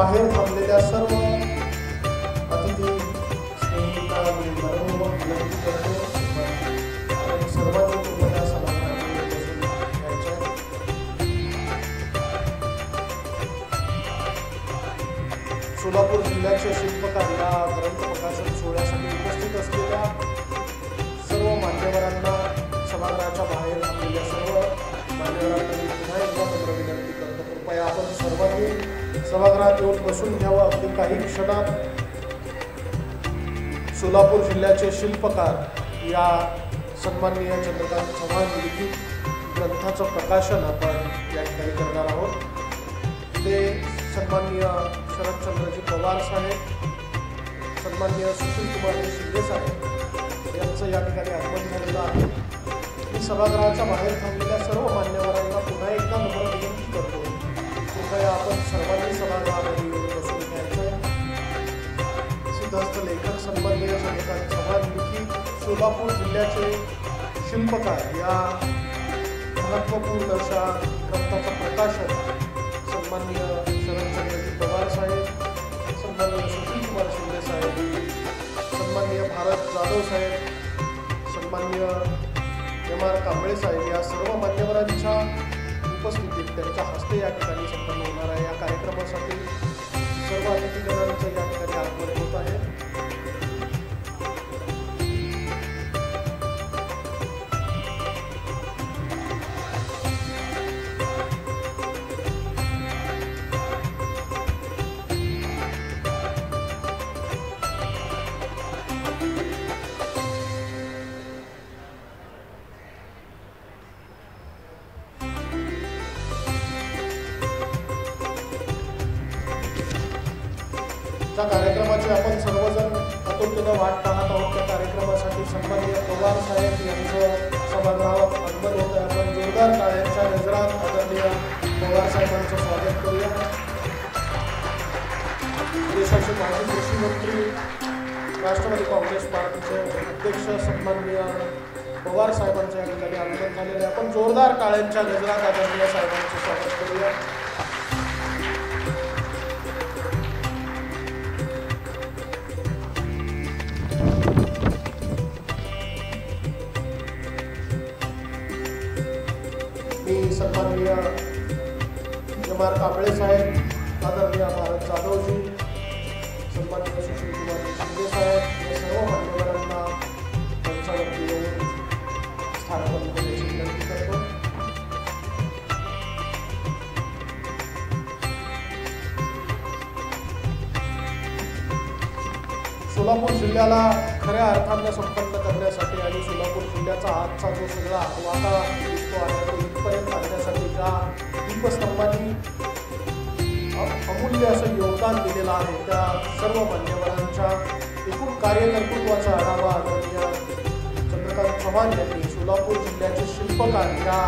बाहेर थांबलेल्या सर्व अतिथी स्नेहितांना विनंती करतो सर्वांनी कृपया सभागृहात बसून घ्यायचे। सोलापूर जिल्ह्याचे शिल्पकार या ग्रंथ प्रकाशन सोहळ्यासाठी उपस्थित असलेल्या सर्व मान्यवरांना सभागृहाच्या बाहेर थांबलेल्या सर्व मान्यवरांना पुन्हा एकदा नम्र विनंती करतो, कृपया आपण सर्वांनी सभागृहात येऊन बसून घ्यावं। अगदी काही क्षणात सोलापूर जिल्ह्याचे शिल्पकार या सन्माननीय चंद्रकांत चव्हाण लिखित ग्रंथाचं प्रकाशन आपण या ठिकाणी करणार आहोत। ते सन्माननीय शरदचंद्रजी पवार साहेब, सन्माननीय सुशीलकुमार शिंदे साहेब यांचं या ठिकाणी आगमन झालेलं आहे। मी सभागृहाच्या बाहेर थांबलेल्या सर्व मान्यवरांना पुन्हा एकदा नम्र विनंती करतो, कृपया आपण सर्वांनी सभागृहामध्ये येऊन बसून घ्यायचं। सिद्धहस्त लेखक सन्माननीय चंद्रकांत चव्हाण लिखित सोलापूर जिल्ह्याचे शिल्पकार या महत्त्वपूर्ण अशा ग्रंथाचं प्रकाशन सन्माननीय शरदचंद्रजी पवार साहेब, सन्माननीय सुशीलकुमार शिंदे साहेब, सन्माननीय भारत जाधव साहेब, सन्माननीय M.R. कांबळे साहेब या सर्व मान्यवरांच्या उपस्थितीत त्यांच्या हस्ते या ठिकाणी संपन्न होणार आहे। या कार्यक्रमासाठी सर्व अतिथीजनांचं या ठिकाणी आगमन होत आहे। ज्या कार्यक्रमाची आपण सर्वजण आतुरतेनं वाट पाहत आहोत त्या कार्यक्रमासाठी सन्माननीय पवार साहेब यांचं सभागृहात आगमन होत आहे। आपण जोरदार टाळ्यांच्या गजरात आदरणीय पवार साहेबांचं स्वागत करूया। देशाचे माजी कृषी मंत्री, राष्ट्रवादी काँग्रेस पार्टीचे अध्यक्ष सन्माननीय पवार साहेबांचं या ठिकाणी आगमन झालेलं आहे। आपण जोरदार टाळ्यांच्या गजरात आदरणीय साहेबांचं स्वागत करूया। सन्माननीय M.R. कांबळे साहेब, आदरणीय भारत जाधवजी, सन्माननीय सुशीलकुमार शिंदे साहेब या सर्व मान्यवरांना मंचावरती येऊन स्थानापन्न करण्याची विनंती करतो। सोलापूर जिल्ह्याला खऱ्या अर्थाने संपन्न करण्यासाठी आणि सोलापूर जिल्ह्याचा आजचा जो सगळा वाटा दिसतो आहे तो इथपर्यंत आणण्यासाठी ज्या दीपस्तंभांनी अमूल्य असं योगदान दिलेलं आहे त्या सर्व मान्यवरांच्या एकूण कार्यकर्तृत्वाचा आढावा आदरणीय चंद्रकांत चव्हाण यांनी सोलापूर जिल्ह्याचे शिल्पकार या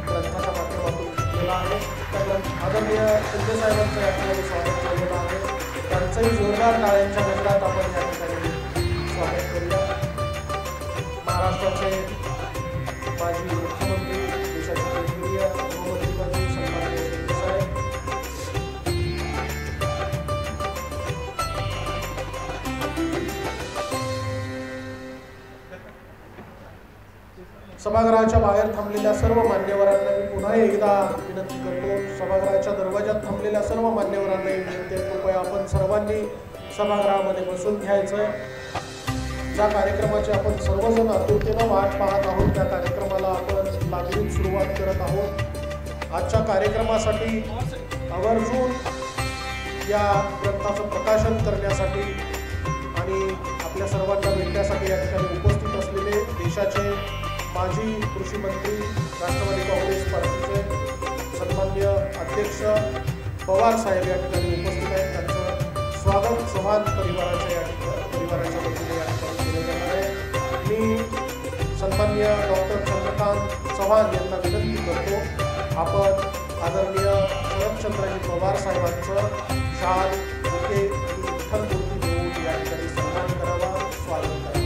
ग्रंथाच्या माध्यमातून घेतलेला आहे। त्या आदरणीय शिंदे साहेबांचं या ठिकाणी स्वागत केलेलं आहे। त्यांचंही जोरदार टाळ्यांच्या गजरात आपण या ठिकाणी स्वागत करूया। महाराष्ट्राचे माजी मुख्यमंत्री, देशाचे केंद्रीय गृहमंत्री सन्माननीय शिंदे साहेब, सभागृहाच्या बाहेर थांबलेल्या सर्व मान्यवरांना मी पुन्हा एकदा विनंती करतो, सभागृहाच्या दरवाजात थांबलेल्या सर्व मान्यवरांनाही विनंती आहे, कृपया आपण सर्वांनी सभागृहामध्ये बसून घ्यायचं। ज्या कार्यक्रमाची आपण सर्वजण आतुरतेनं वाट पाहत आहोत त्या कार्यक्रमाला आपण लागलीच सुरुवात करत आहोत। आजच्या कार्यक्रमासाठी आवर्जून या ग्रंथाचं प्रकाशन करण्यासाठी आणि आपल्या सर्वांना भेटण्यासाठी या ठिकाणी उपस्थित असलेले देशाचे माजी कृषी मंत्री, राष्ट्रवादी काँग्रेस पार्टीचे सन्माननीय अध्यक्ष पवार साहेब या ठिकाणी उपस्थित आहेत। त्यांचं स्वागत चव्हाण परिवाराच्या वतीने या ठिकाणी केले जाणार आहे। मी सन्माननीय डॉक्टर चंद्रकांत चव्हाण यांना विनंती करतो, आपण आदरणीय शरदचंद्रजी पवार साहेबांचं शाल, बुके, विठ्ठल मूर्ती देऊन या ठिकाणी सन्मान करावा, स्वागत करावं।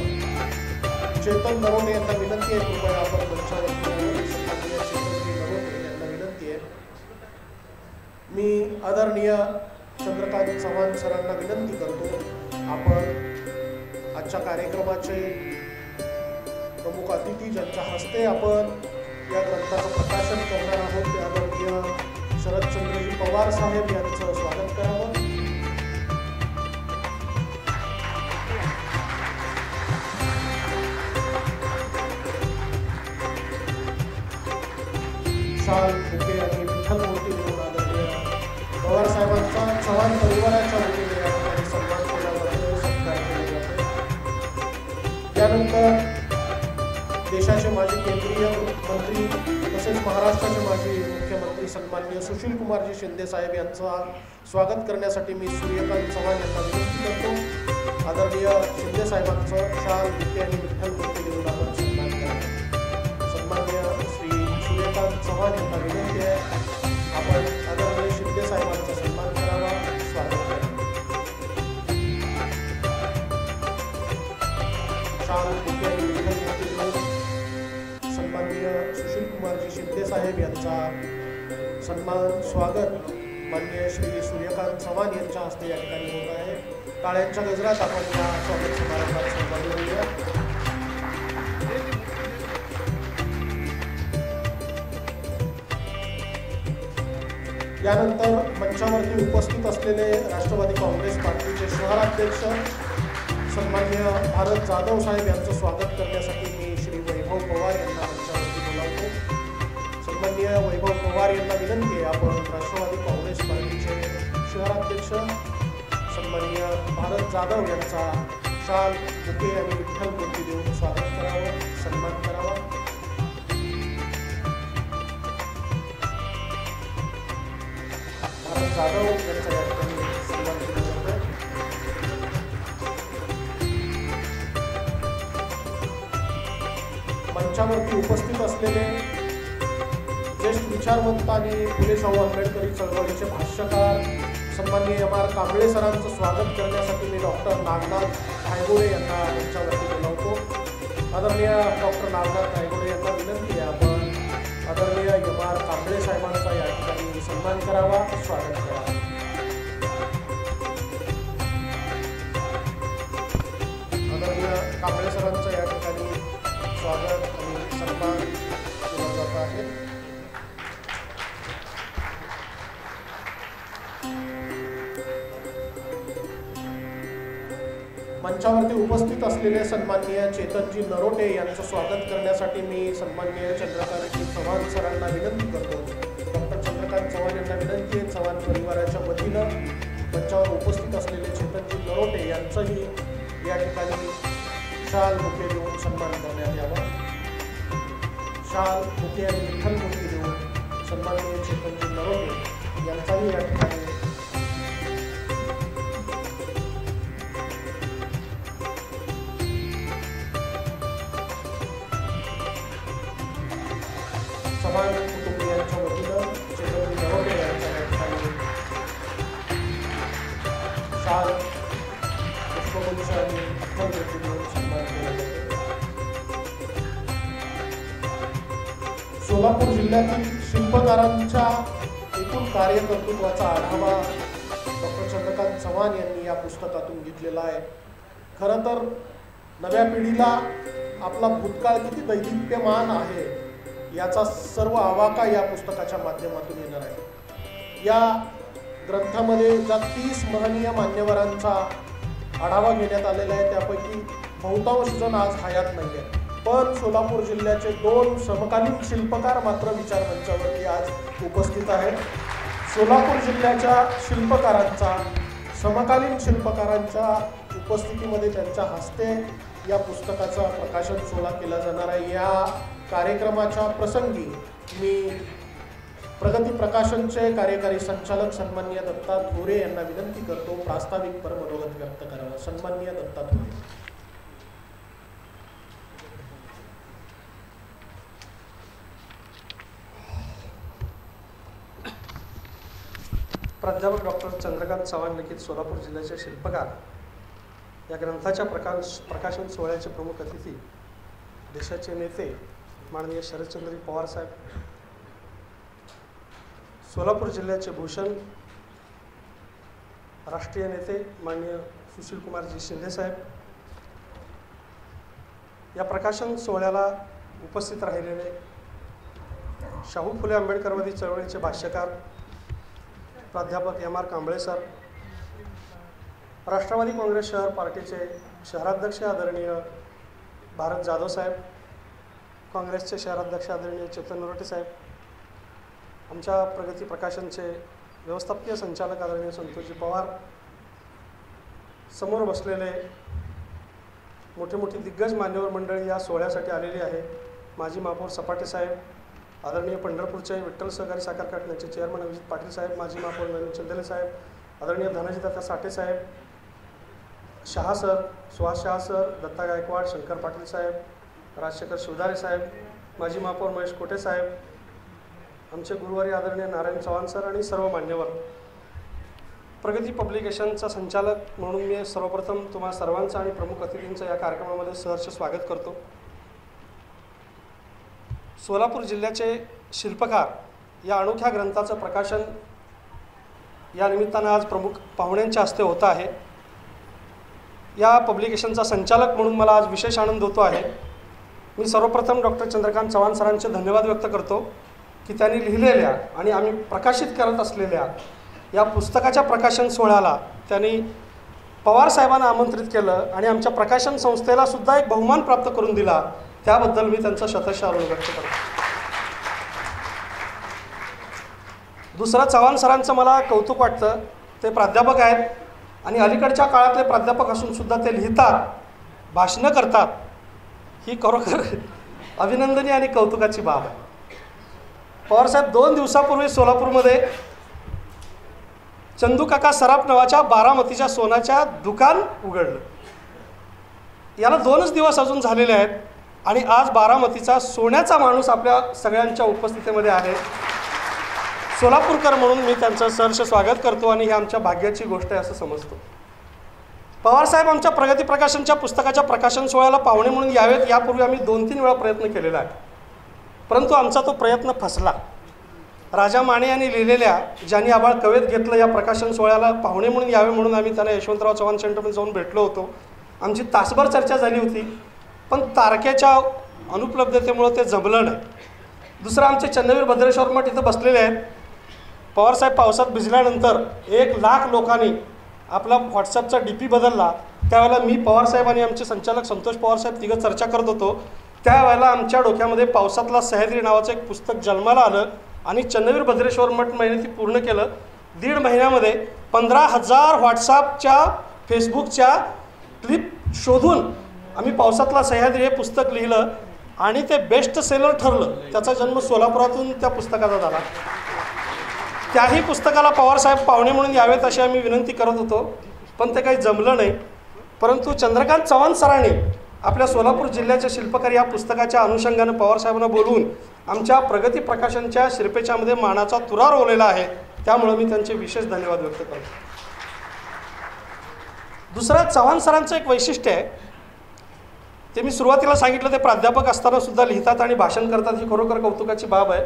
चेतन नरोटे यांना विनंती आहे, कृपया आपण मंचावरती येऊन सन्माननीय चेतनजी नरोटे यांना विनंती आहे। मी आदरणीय चंद्रकांत चंद्रकांत चव्हाण सरांना विनंती करतो, आपण आजच्या कार्यक्रमाचे प्रमुख अतिथी ज्यांच्या हस्ते आपण या ग्रंथाचं प्रकाशन करणार आहोत ते आदरणीय शरदचंद्रजी पवार साहेब यांचं स्वागत करावं. शाल, बुके आणि विठ्ठल मूर्ती देऊन आदरणीय पवार साहेबांचा चव्हाण परिवाराच्या वतीने या ठिकाणी सन्मान केला जातो, सत्कार केला जातो. त्यानंतर देशाचे माजी केंद्रीय मंत्री तसेच महाराष्ट्राचे माजी मुख्यमंत्री सन्माननीय सुशील कुमारजी शिंदे साहेब यांचा स्वागत करण्यासाठी मी सूर्यकांत चव्हाण यांना विनंती करतो. आदरणीय शिंदे साहेबांचं शाल, बुके आणि विठ्ठल मूर्ती देऊन आपण सन्मान करावा. सन्माननीय श्री सूर्यकांत चव्हाण यांना विनंती आहे, आपण आदरणीय शिंदे साहेबांचा सन्मान करावा, स्वागत करावं. शाल, बुके आणि विठ्ठल मूर्ती देऊन सन्माननीय सुशील कुमारजी शिंदे साहेब यांचा सन्मान स्वागत माननीय श्री सूर्यकांत चव्हाण यांच्या हस्ते या ठिकाणी होत आहे. टाळ्यांच्या गजरात आपण या स्वागत समारंभात सहभागी होऊया. यानंतर मंचावरती उपस्थित असलेले राष्ट्रवादी काँग्रेस पार्टीचे शहराध्यक्ष सन्माननीय भारत जाधव साहेब यांचं स्वागत करण्यासाठी मी श्री वैभव पवार यांना मंचावरती बोलावतो. सन्माननीय वैभव पवार यांना विनंती आहे, आपण राष्ट्रवादी काँग्रेस पार्टीचे शहराध्यक्ष सन्माननीय भारत जाधव यांचा शाल, बुके आणि विठ्ठल मूर्ती देऊन स्वागत करावं, सन्मान करावा. भारत जाधव यांचा या ठिकाणी सन्मान केला जातो. मंचावरती उपस्थित असलेले ज्येष्ठ विचारवंत आणि फुले शाहू आंबेडकरी चळवळीचे भाष्यकार सन्माननीय एम. आर. कांबळे सरांचं स्वागत करण्यासाठी मी डॉक्टर नागनाथ धायगुडे यांना मंचावरती बोलावतो. आदरणीय डॉक्टर नागनाथ धायगुडे यांना विनंती आहे, आपण आदरणीय एम. आर. कांबळे साहेबांचा या ठिकाणी सन्मान करावा, स्वागत करावा. आदरणीय कांबळे सरांचं या ठिकाणी स्वागत आणि सन्मान केला जात आहे. मंचावरती उपस्थित असलेले सन्माननीय चेतनजी नरोटे यांचं स्वागत करण्यासाठी मी सन्माननीय चंद्रकांतजी चव्हाण सरांना विनंती करतो. डॉक्टर चंद्रकांत चव्हाण यांना विनंती आहे, चव्हाण परिवाराच्या वतीनं मंचावर उपस्थित असलेले चेतनजी नरोटे यांचंही या ठिकाणी शाल, बुके देऊन सन्मान करण्यात यावा. शाल, बुके आणि विठ्ठल मूर्ती देऊन सन्माननीय चेतनजी नरोटे यांचाही या ठिकाणी चव्हाण कुटुंबियांच्या वतीनं चेतनजी नरोटे यांच्या या ठिकाणी शाल, पुष्पगुच्छ आणि विठ्ठल मूर्ती देऊन सन्मान केला जातो. सोलापूर जिल्ह्यातील शिल्पकारांच्या एकूण कार्यकर्तृत्वाचा आढावा डॉक्टर चंद्रकांत चव्हाण यांनी या पुस्तकातून घेतलेला आहे. खरं तर नव्या पिढीला आपला भूतकाळ किती दैदिप्यमान आहे याचा सर्व आवाका या पुस्तकाच्या माध्यमातून येणार आहे. या ग्रंथामध्ये ज्या 30 महनीय मान्यवरांचा आढावा घेण्यात आलेला आहे त्यापैकी बहुतांश जण आज हयात नाही आहे, पण सोलापूर जिल्ह्याचे 2 समकालीन शिल्पकार मात्र विचारमंचावरती आज उपस्थित आहेत. सोलापूर जिल्ह्याच्या शिल्पकारांचा, समकालीन शिल्पकारांच्या उपस्थितीमध्ये त्यांच्या हस्ते या पुस्तकाचा प्रकाशन सोहळा केला जाणार आहे. या कार्यक्रमाच्या प्रसंगी मी प्रगती प्रकाशनचे कार्यकारी संचालक सन्माननीय दत्ता थोरे यांना विनंती करतो, प्रास्ताविक पर मनोगत व्यक्त करावं. सन्माननीय दत्ता थोरे. प्राध्यापक डॉक्टर चंद्रकांत चव्हाण लिखित सोलापूर जिल्ह्याचे शिल्पकार या ग्रंथाच्या प्रकाशन सोहळ्याचे प्रमुख अतिथी देशाचे नेते माननीय शरदचंद्रजी पवार साहेब, सोलापूर जिल्ह्याचे भूषण राष्ट्रीय नेते माननीय सुशीलकुमारजी शिंदे साहेब, या प्रकाशन सोहळ्याला उपस्थित राहिलेले शाहू फुले आंबेडकरवादी चळवळीचे भाष्यकार प्राध्यापक M R Kamble sir, Rashtravadi Congress शहर पार्टीचे शहराध्यक्ष आदरणीय भारत जाधव साहेब, काँग्रेसचे शहराध्यक्ष आदरणीय चेतन नरोटे साहेब, आमच्या प्रगती प्रकाशनचे व्यवस्थापकीय संचालक आदरणीय संतोषजी पवार, समोर बसलेले मोठे मोठे दिग्गज मान्यवर मंडळी या सोहळ्यासाठी आलेली आहे, माजी महापौर सपाटे साहेब, आदरणीय पंढरपूरचे विठ्ठल सहकारी साखर कारखान्याचे चेअरमन अभिजित पाटील साहेब, माजी महापौर नवीन चंदेले साहेब, आदरणीय धनाजी दत्ता साठे साहेब, शहा सर, सुहास शहा सर, दत्ता गायकवाड, शंकर पाटील साहेब, राजशेखर शिवधारे साहेब, माजी महापौर महेश कोटे साहेब, आमचे गुरुवारी आदरणीय नारायण चव्हाण सर आणि सर्व मान्यवर. प्रगती पब्लिकेशनचा संचालक म्हणून मी सर्वप्रथम तुम्हा सर्वांचं आणि प्रमुख अतिथींचं या कार्यक्रमामध्ये सहर्ष स्वागत करतो. सोलापूर जिल्ह्याचे शिल्पकार या अनोख्या ग्रंथाचं प्रकाशन या निमित्तानं आज प्रमुख पाहुण्यांच्या हस्ते होतं आहे. या पब्लिकेशनचा संचालक म्हणून मला आज विशेष आनंद होतो आहे. मी सर्वप्रथम डॉक्टर चंद्रकांत चव्हाण सरांचे धन्यवाद व्यक्त करतो की त्यांनी लिहिलेल्या आणि आम्ही प्रकाशित करत असलेल्या या पुस्तकाच्या प्रकाशन सोहळ्याला त्यांनी पवार साहेबांना आमंत्रित केलं आणि आमच्या प्रकाशन संस्थेला सुद्धा एक बहुमान प्राप्त करून दिला. त्याबद्दल मी त्यांचं शतश आभार व्यक्त करतो. दुसरं, चव्हाण सरांचं मला कौतुक वाटतं. ते प्राध्यापक आहेत आणि अलीकडच्या काळातले प्राध्यापक असून सुद्धा ते लिहितात, भाषणं करतात. ही खरोखर अभिनंदनीय आणि कौतुकाची बाब आहे. पवारसाहेब 2 दिवसापूर्वी सोलापूरमध्ये चंदूकाका सराफ नावाच्या बारामतीच्या सोन्याच्या दुकान उघडलं. याला 2च दिवस अजून झालेले आहेत आणि आज बारामतीचा सोन्याचा माणूस आपल्या सगळ्यांच्या उपस्थितीमध्ये आहे. सोलापूरकर म्हणून मी त्यांचं सहर्ष स्वागत करतो आणि ही आमच्या भाग्याची गोष्ट आहे असं समजतो. पवारसाहेब आमच्या प्रगती प्रकाशनच्या पुस्तकाच्या प्रकाशन सोहळ्याला पाहुणे म्हणून यावेत यापूर्वी आम्ही 2-3 वेळा प्रयत्न केलेला आहे, परंतु आमचा तो प्रयत्न फसला. राजा माने यांनी लिहिलेल्या ज्यांनी आबाळ कवेत घेतलं या प्रकाशन सोहळ्याला पाहुणे म्हणून यावे म्हणून आम्ही त्यांना यशवंतराव चव्हाण सेंटरमध्ये जाऊन भेटलो होतो. आमची तासभर चर्चा झाली होती, पण तारखेच्या अनुपलब्धतेमुळे ते जमलं नाही. दुसरं, आमचे चंद्रवीर भद्रेश्वर मठ इथं बसलेले आहेत. पवारसाहेब पावसात भिजल्यानंतर 1,00,000 लोकांनी आपला व्हॉट्सअपचा DP बदलला. त्यावेळेला मी, पवारसाहेब आणि आमचे संचालक संतोष पवारसाहेब तिघं चर्चा करत होतो. त्यावेळेला आमच्या डोक्यामध्ये पावसातला सह्याद्री नावाचं एक पुस्तक जन्माला आलं आणि चंद्रवीर भद्रेश्वर मठ मेहनती पूर्ण केलं. 1.5 महिन्यामध्ये 15,000 व्हॉट्सअपच्या फेसबुकच्या क्लिप शोधून आम्ही पावसातला सह्याद्री हे पुस्तक लिहिलं आणि ते बेस्ट सेलर ठरलं. त्याचा जन्म सोलापुरातून त्या पुस्तकाचा झाला. त्याही पुस्तकाला पवारसाहेब पाहुणे म्हणून यावेत अशी आम्ही विनंती करत होतो, पण ते काही जमलं नाही. परंतु चंद्रकांत चव्हाण सरांनी आपल्या सोलापूर जिल्ह्याच्या शिल्पकार या पुस्तकाच्या अनुषंगानं पवारसाहेबांना बोलवून आमच्या प्रगती प्रकाशनच्या शिरपेच्यामध्ये मानाचा तुरा रोवलेला आहे. त्यामुळे मी त्यांचे विशेष धन्यवाद व्यक्त करतो. दुसरा, चव्हाण सरांचं एक वैशिष्ट्य आहे, ते मी सुरुवातीला सांगितलं, ते प्राध्यापक असताना सुद्धा लिहितात आणि भाषण करतात. ही खरोखर कौतुकाची बाब आहे.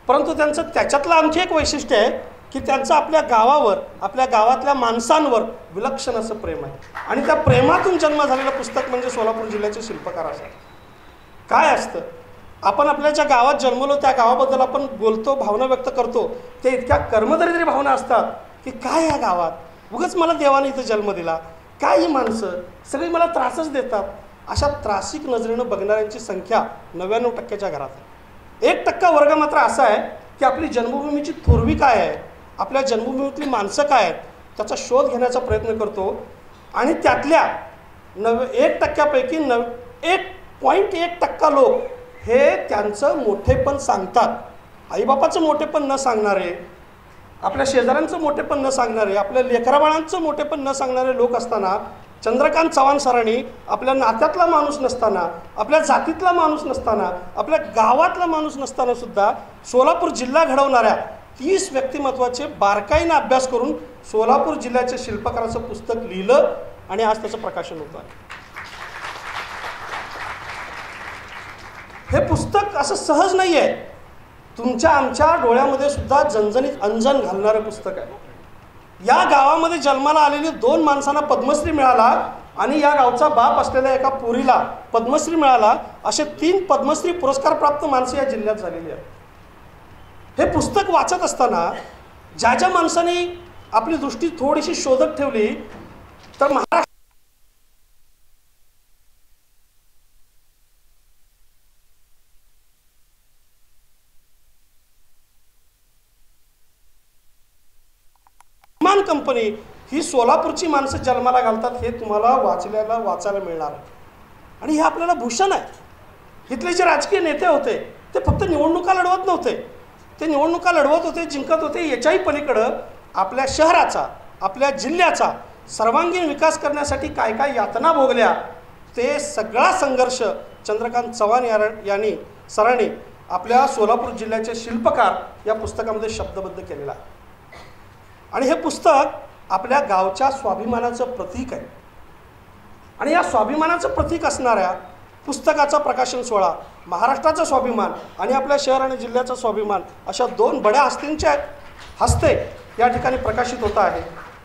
परंतु त्यांचं त्याच्यातलं आणखी एक वैशिष्ट्य आहे की त्यांचं आपल्या गावावर, आपल्या गावातल्या माणसांवर विलक्षण असं प्रेम आहे आणि त्या प्रेमातून जन्म झालेलं पुस्तक म्हणजे सोलापूर जिल्ह्याचे शिल्पकार असतात. काय असतं, आपण आपल्या ज्या गावात जन्मलो त्या गावाबद्दल आपण बोलतो, भावना व्यक्त करतो, ते इतक्या कर्मदरिद्री भावना असतात की काय या गावात उगाच मला देवाने इथं जन्म दिला, काय ही माणसं सगळी मला त्रासच देतात. अशा त्रासिक नजरेनं बघणाऱ्यांची संख्या 99% घरात आहे. 1% वर्ग मात्र असा आहे की आपली जन्मभूमीची थोरवी काय आहे, आपल्या जन्मभूमीतली माणसं काय आहेत, त्याचा शोध घेण्याचा प्रयत्न करतो आणि त्यातल्या 1%पैकी 1.1% लोक हे त्यांचं मोठेपण सांगतात. आईबापाचं मोठेपण न सांगणारे, आपल्या शेजाऱ्यांचं मोठेपण न सांगणारे, आपल्या लेकराबाळांचं मोठेपण न सांगणारे लोक असताना चंद्रकांत चव्हाण सरांनी आपल्या नात्यातला माणूस नसताना, आपल्या जातीतला माणूस नसताना, आपल्या गावातला माणूस नसताना सुद्धा सोलापूर जिल्हा घडवणाऱ्या 30 व्यक्तिमत्वाचे बारकाईनं अभ्यास करून सोलापूर जिल्ह्याच्या शिल्पकाराचं पुस्तक लिहिलं आणि आज त्याचं प्रकाशन होतं आहे. हे पुस्तक असं सहज नाही आहे, तुमच्या आमच्या डोळ्यामध्ये सुद्धा झणझणीत अंजन घालणारं पुस्तक आहे. या गावामध्ये जन्माला आलेली 2 माणसांना पद्मश्री मिळाला आणि या गावचा बाप असलेल्या एका पोरीला पद्मश्री मिळाला, असे 3 पद्मश्री पुरस्कार प्राप्त माणसं या जिल्ह्यात झालेली आहेत। हे पुस्तक वाचत असताना ज्या ज्या माणसाने आपली दृष्टी थोडीशी शोधत ठेवली तर महाराष्ट्र कंपनी ही सोलापूरची माणसं जन्माला घालतात, हे तुम्हाला वाचायला मिळणार आहे। आणि हे आपल्याला भूषण आहे। इथले जे राजकीय नेते होते ते फक्त निवडणुका लढवत नव्हते, ते निवडणुका लढवत होते, जिंकत होते, याच्याही पलीकडं आपल्या शहराचा, आपल्या जिल्ह्याचा सर्वांगीण विकास करण्यासाठी काय काय यातना भोगल्या ते सगळा संघर्ष चंद्रकांत चव्हाण यांनी सरांनी आपल्या सोलापूर जिल्ह्याचे शिल्पकार या पुस्तकामध्ये शब्दबद्ध केलेला आहे। आणि हे पुस्तक आपल्या गावच्या स्वाभिमानाचं प्रतीक आहे। आणि या स्वाभिमानाचं प्रतीक असणाऱ्या पुस्तकाचा प्रकाशन सोहळा महाराष्ट्राचा स्वाभिमान आणि आपल्या शहर आणि जिल्ह्याचा स्वाभिमान अशा 2 बड्या हस्तींच्या हस्ते या ठिकाणी प्रकाशित होत आहे।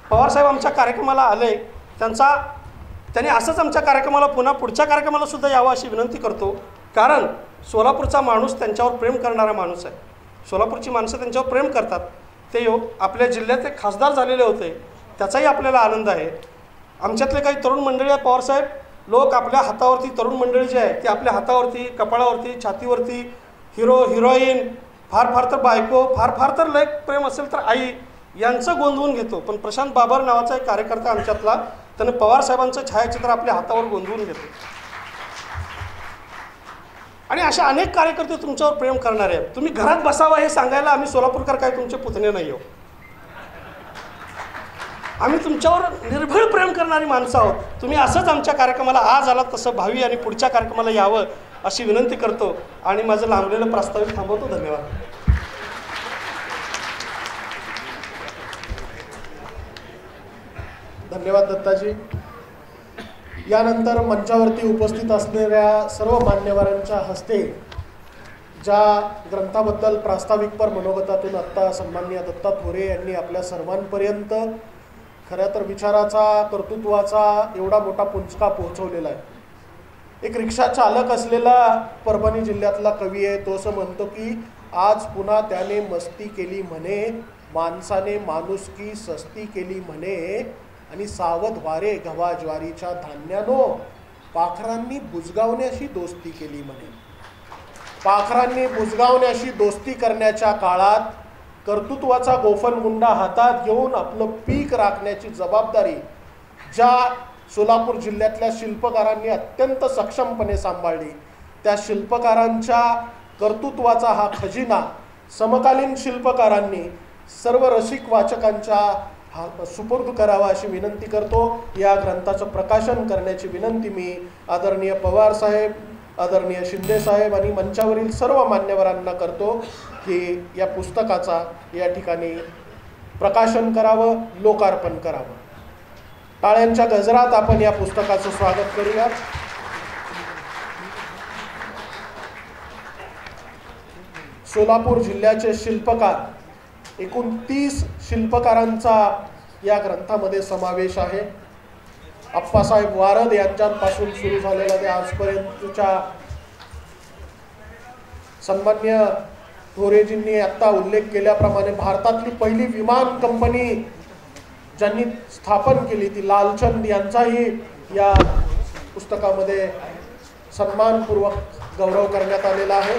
पवारसाहेब आमच्या कार्यक्रमाला आले, त्यांनी असंच आमच्या कार्यक्रमाला पुढच्या कार्यक्रमाला सुद्धा यावं अशी विनंती करतो, कारण सोलापूरचा माणूस त्यांच्यावर प्रेम करणारा माणूस आहे। सोलापूरची माणसं त्यांच्यावर प्रेम करतात। ते आपल्या जिल्ह्याचे खासदार झालेले होते, त्याचाही आपल्याला आनंद आहे। आमच्यातले काही तरुण मंडळी आहे, पवारसाहेब लोक आपल्या हातावरती, तरुण मंडळी जे आहे ते आपल्या हातावरती, कपाळावरती, छातीवरती हिरो हिरोईन, फार तर बायको, फार तर लय प्रेम असेल तर आई यांचं गोंधवून घेतो। पण प्रशांत बाबर नावाचा एक कार्यकर्ता आमच्यातला, त्यानं पवारसाहेबांचं छायाचित्र आपल्या हातावर गोंधवून घेतो। आणि असे अनेक कार्यकर्ते तुमच्यावर प्रेम करणारे आहेत। तुम्ही घरात बसावं हे सांगायला आम्ही सोलापूरकर काय तुमचे पुतणे नाही आहोत, आम्ही तुमच्यावर निर्भीड प्रेम करणारी माणसं आहोत। तुम्ही असंच आमच्या कार्यक्रमाला आज आलात तसं भावी आणि पुढच्या कार्यक्रमाला यावं अशी विनंती करतो आणि माझं लांबलेलं प्रस्तावित थांबवतो। धन्यवाद। धन्यवाद दत्ताजी। यानंतर मंचावरती उपस्थित असणाऱ्या सर्व मान्यवरांच्या हस्ते ज्या ग्रंथाबद्दल प्रास्ताविकपर मनोगतातून आत्ता सन्माननीय दत्ता थोरे यांनी आपल्या सर्वांपर्यंत खरं तर विचाराचा, कर्तृत्वाचा एवढा मोठा पुंजका पोहोचवलेला आहे। एक रिक्षा चालक असलेला परभणी जिल्ह्यातला कवी आहे, तो असं म्हणतो की आज पुन्हा त्याने मस्ती केली म्हणे, माणसाने माणुसकी सस्ती केली म्हणे, आणि सावध वारे गव्हा ज्वारीच्या धान्यानो, पाखरांनी बुजगावण्याशी दोस्ती केली म्हणे। पाखरांनी बुजगावण्याशी दोस्ती करण्याच्या काळात कर्तृत्वाचा गोफणगुंडा हातात घेऊन आपलं पीक राखण्याची जबाबदारी ज्या सोलापूर जिल्ह्यातल्या शिल्पकारांनी अत्यंत सक्षमपणे सांभाळली, त्या शिल्पकारांच्या कर्तृत्वाचा हा खजिना समकालीन शिल्पकारांनी सर्व रसिक वाचकांच्या सुपूर्द करावा अशी विनंती करतो। या ग्रंथाचं प्रकाशन करण्याची विनंती मी आदरणीय पवार साहेब, आदरणीय शिंदे साहेब आणि मंचावरील सर्व मान्यवरांना करतो की या पुस्तकाचा या ठिकाणी प्रकाशन करावं, लोकार्पण करावं। टाळ्यांच्या गजरात आपण या पुस्तकाचं स्वागत करूया। सोलापूर जिल्ह्याचे शिल्पकार, एकूण 30 शिल्पकारांचा या ग्रंथामध्ये समावेश आहे। अप्पासाहेब वारद यांच्यापासून सुरू झालेला ते आजपर्यंतच्या सन्मान्य थोरेजींनी आत्ता उल्लेख केल्याप्रमाणे भारतातली पहिली विमान कंपनी ज्यांनी स्थापन केली ती लालचंद यांचाही या पुस्तकामध्ये सन्मानपूर्वक गौरव करण्यात आलेला आहे।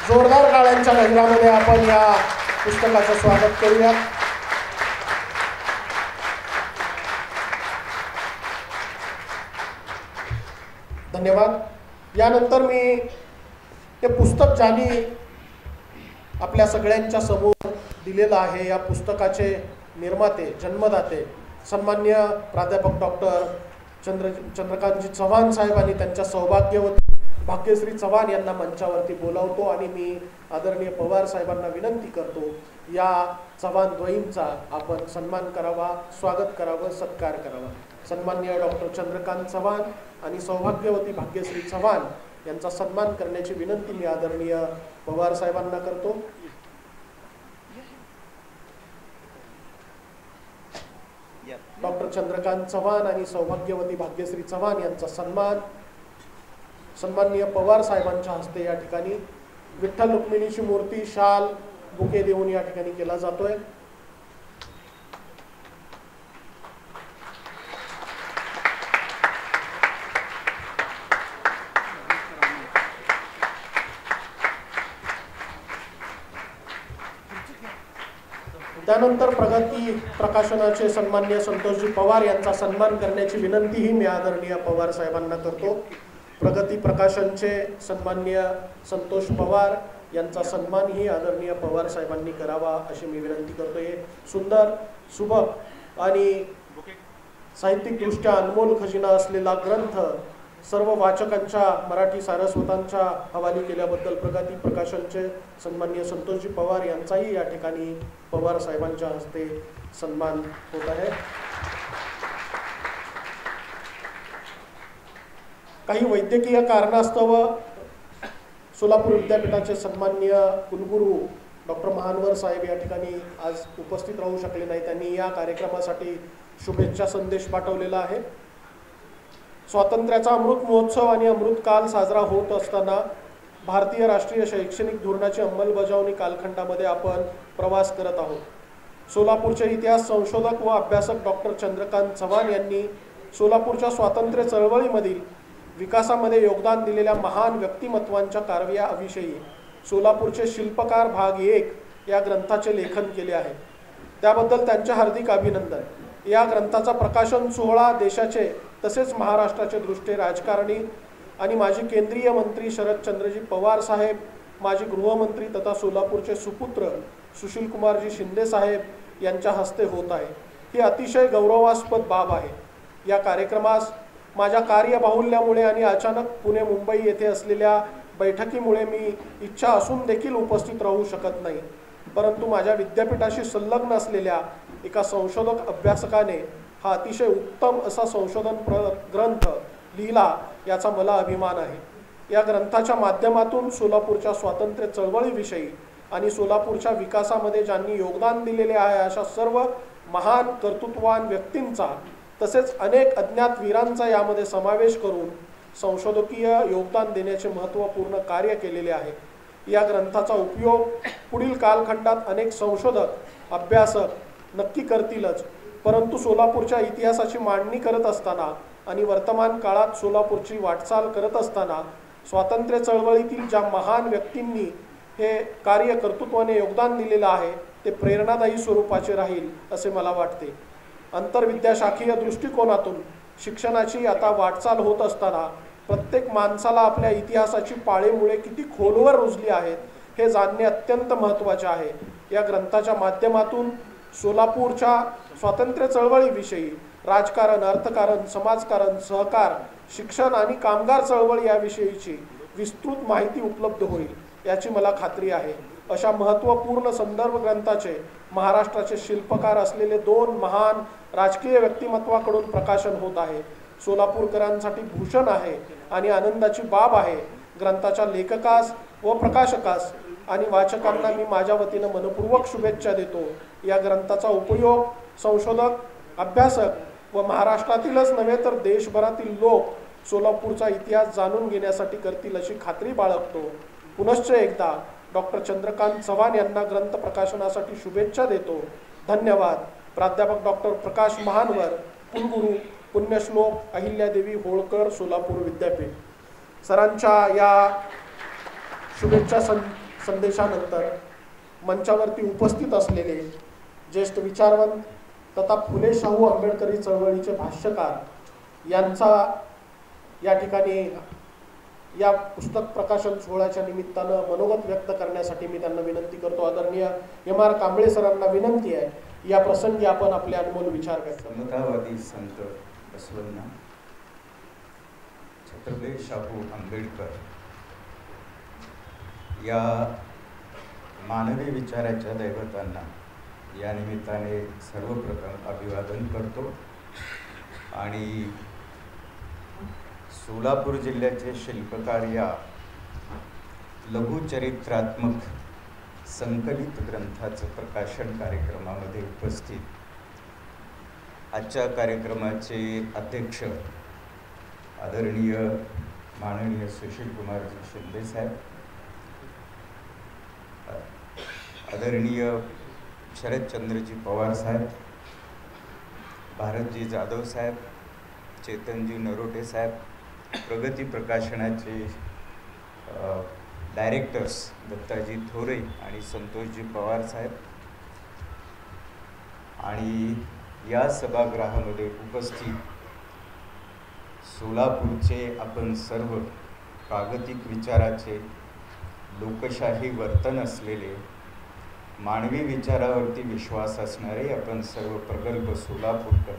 जोरदार टाळ्यांच्या गजरामध्ये आपण या पुस्तकाचं स्वागत करूया। धन्यवाद। यानंतर मी हे पुस्तक ज्यांनी आपल्या सगळ्यांच्या समोर दिलेलं आहे, या पुस्तकाचे निर्माते, जन्मदाते सन्मान्य प्राध्यापक डॉक्टर चंद्रकांतजी चव्हाण साहेब आणि त्यांच्या सौभाग्यवती भाग्यश्री चव्हाण यांना मंचावरती बोलावतो आणि मी आदरणीय पवार साहेबांना विनंती करतो या चव्हाण द्वयींचा आपण सन्मान करावा, स्वागत करावं, सत्कार करावा। सन्माननीय डॉक्टर चंद्रकांत चव्हाण आणि सौभाग्यवती भाग्यश्री चव्हाण यांचा सन्मान करण्याची विनंती मी आदरणीय पवार साहेबांना करतो। डॉक्टर चंद्रकांत चव्हाण आणि सौभाग्यवती भाग्यश्री चव्हाण यांचा सन्माननीय पवार साहेबांच्या हस्ते या ठिकाणी विठ्ठल रुक्मिणीची मूर्ती, शाल, बुके देऊन या ठिकाणी केला जातोय. त्यानंतर प्रगती प्रकाशनाचे सन्माननीय संतोषजी पवार यांचा सन्मान करण्याची विनंतीही मी आदरणीय पवार साहेबांना करतो. प्रगती प्रकाशनचे सन्माननीय संतोष पवार यांचा सन्मानही आदरणीय पवार साहेबांनी करावा अशी मी विनंती करतो. हे सुंदर, सुबक आणि साहित्यिकदृष्ट्या अनमोल खजिना असलेला ग्रंथ सर्व वाचकांच्या, मराठी सारस्वतांच्या हवाली केल्याबद्दल प्रगती प्रकाशनचे सन्माननीय संतोषजी पवार यांचाही या ठिकाणी पवार साहेबांच्या हस्ते सन्मान होत आहे. काही वैद्यकीय कारणास्तव सोलापूर विद्यापीठाचे सन्माननीय कुलगुरू डॉक्टर महानवर साहेब या ठिकाणी आज उपस्थित राहू शकले नाही. त्यांनी या कार्यक्रमासाठी शुभेच्छा संदेश पाठवलेला आहे. स्वातंत्र्याचा अमृत महोत्सव आणि अमृतकाल साजरा होत असताना भारतीय राष्ट्रीय शैक्षणिक धोरणाची अंमलबजावणी कालखंडामध्ये आपण प्रवास करत आहोत. सोलापूरचे इतिहास संशोधक व अभ्यासक डॉक्टर चंद्रकांत चव्हाण यांनी सोलापूरच्या स्वातंत्र्य चळवळीमधील विकासामध्ये योगदान दिलेल्या महान व्यक्तिमत्वांच्या कार्याविषयी सोलापूरचे शिल्पकार भाग 1 या ग्रंथाचे लेखन केले आहे. त्याबद्दल त्यांचे हार्दिक अभिनंदन. या ग्रंथाचा प्रकाशन सोहळा देशाचे तसेच महाराष्ट्राचे दृष्टे राजकारणी आणि माजी केंद्रीय मंत्री शरदचंद्रजी पवार साहेब, माजी गृहमंत्री तथा सोलापूरचे सुपुत्र सुशीलकुमारजी शिंदे साहेब यांच्या हस्ते होत आहे. ही अतिशय गौरवास्पद बाब आहे. या कार्यक्रमास माझ्या कार्यबाहुल्यामुळे आणि अचानक पुणे मुंबई येथे असलेल्या बैठकीमुळे मी इच्छा असून देखील उपस्थित राहू शकत नाही. परंतु माझ्या विद्यापीठाशी संलग्न असलेल्या एका संशोधक अभ्यासकाने हा अतिशय उत्तम असा संशोधन ग्रंथ लिहिला याचा मला अभिमान आहे. या ग्रंथाच्या माध्यमातून सोलापूरच्या स्वातंत्र्य चळवळीविषयी आणि सोलापूरच्या विकासामध्ये ज्यांनी योगदान दिलेले आहे अशा सर्व महान कर्तृत्ववान व्यक्तींचा तसेच अनेक अज्ञात वीरांचा यामध्ये समावेश करून संशोधकीय योगदान देण्याचे महत्त्वपूर्ण कार्य केलेले आहे. या ग्रंथाचा उपयोग पुढील कालखंडात अनेक संशोधक, अभ्यासक नक्की करतीलच, परंतु सोलापूरच्या इतिहासाची मांडणी करत असताना आणि वर्तमान काळात सोलापूरची वाटचाल करत असताना स्वातंत्र्य चळवळीतील ज्या महान व्यक्तींनी हे कार्य कर्तृत्वाने योगदान दिलेलं आहे ते प्रेरणादायी स्वरूपाचे राहील असे मला वाटते. आंतरविद्याशाखीय दृष्टिकोनातून शिक्षणाची आता वाटचाल होत असताना प्रत्येक माणसाला आपल्या इतिहासाची पाळेमुळे किती खोलवर रुजली आहेत हे जाणणे अत्यंत महत्त्वाचे आहे. या ग्रंथाच्या माध्यमातून सोलापूरच्या स्वातंत्र्य चळवळीविषयी राजकारण, अर्थकारण, समाजकारण, सहकार, शिक्षण आणि कामगार चळवळ याविषयीची विस्तृत माहिती उपलब्ध होईल याची मला खात्री आहे. अशा महत्त्वपूर्ण संदर्भ ग्रंथाचे महाराष्ट्राचे शिल्पकार असलेले 2 महान राजकीय व्यक्तिमत्वाकडून प्रकाशन होत आहे. सोलापूरकरांसाठी भूषण आहे आणि आनंदाची बाब आहे. ग्रंथाच्या लेखकास व प्रकाशकास आणि वाचकांना मी माझ्या वतीनं मनपूर्वक शुभेच्छा देतो. या ग्रंथाचा उपयोग संशोधक, अभ्यासक व महाराष्ट्रातीलच नव्हे तर देशभरातील लोक सोलापूरचा इतिहास जाणून घेण्यासाठी करतील अशी खात्री बाळगतो. पुनश्च एकदा डॉक्टर चंद्रकांत चव्हाण यांना ग्रंथ प्रकाशनासाठी शुभेच्छा देतो. धन्यवाद. प्राध्यापक डॉक्टर प्रकाश महानवर, कुलगुरू, पुण्यश्लोक अहिल्यादेवी होळकर, सोलापूर विद्यापीठ. सरांच्या या शुभेच्छा संदेशानंतर मंचावरती उपस्थित असलेले ज्येष्ठ विचारवंत तथा फुले शाहू आंबेडकरी चळवळीचे भाष्यकार यांचा या ठिकाणी या पुस्तक प्रकाशन सोहळ्याच्या निमित्तानं मनोगत व्यक्त करण्यासाठी मी त्यांना विनंती करतो. आदरणीय M.R. कांबळे सरांना विनंती आहे या प्रसंगी आपण आपले अनमोल विचार व्यक्त करा. समतावादी संत बसवण्णा छत्रपती शाहू आंबेडकर या मानवी विचाराच्या दैवतांना या निमित्ताने सर्वप्रथम अभिवादन करतो आणि सोलापूर जिल्ह्याचे शिल्पकार या लघुचरित्रात्मक संकलित ग्रंथाचं प्रकाशन कार्यक्रमामध्ये उपस्थित आजच्या कार्यक्रमाचे अध्यक्ष आदरणीय माननीय सुशील कुमारजी शिंदे साहेब, आदरणीय शरदचंद्रजी पवार साहेब, भारतजी जाधव साहेब, चेतनजी नरोटे साहेब, प्रगती प्रकाशनाचे डायरेक्टर्स दत्ताजी थोरे आणि संतोषजी पवार साहेब, आणि या सभागृहामध्ये उपस्थित सोलापूरचे आपण सर्व प्रागतिक विचाराचे, लोकशाही वर्तन असलेले, मानवी विचारावरती विश्वास असणारे आपण सर्व प्रगल्भ सोलापूरकर,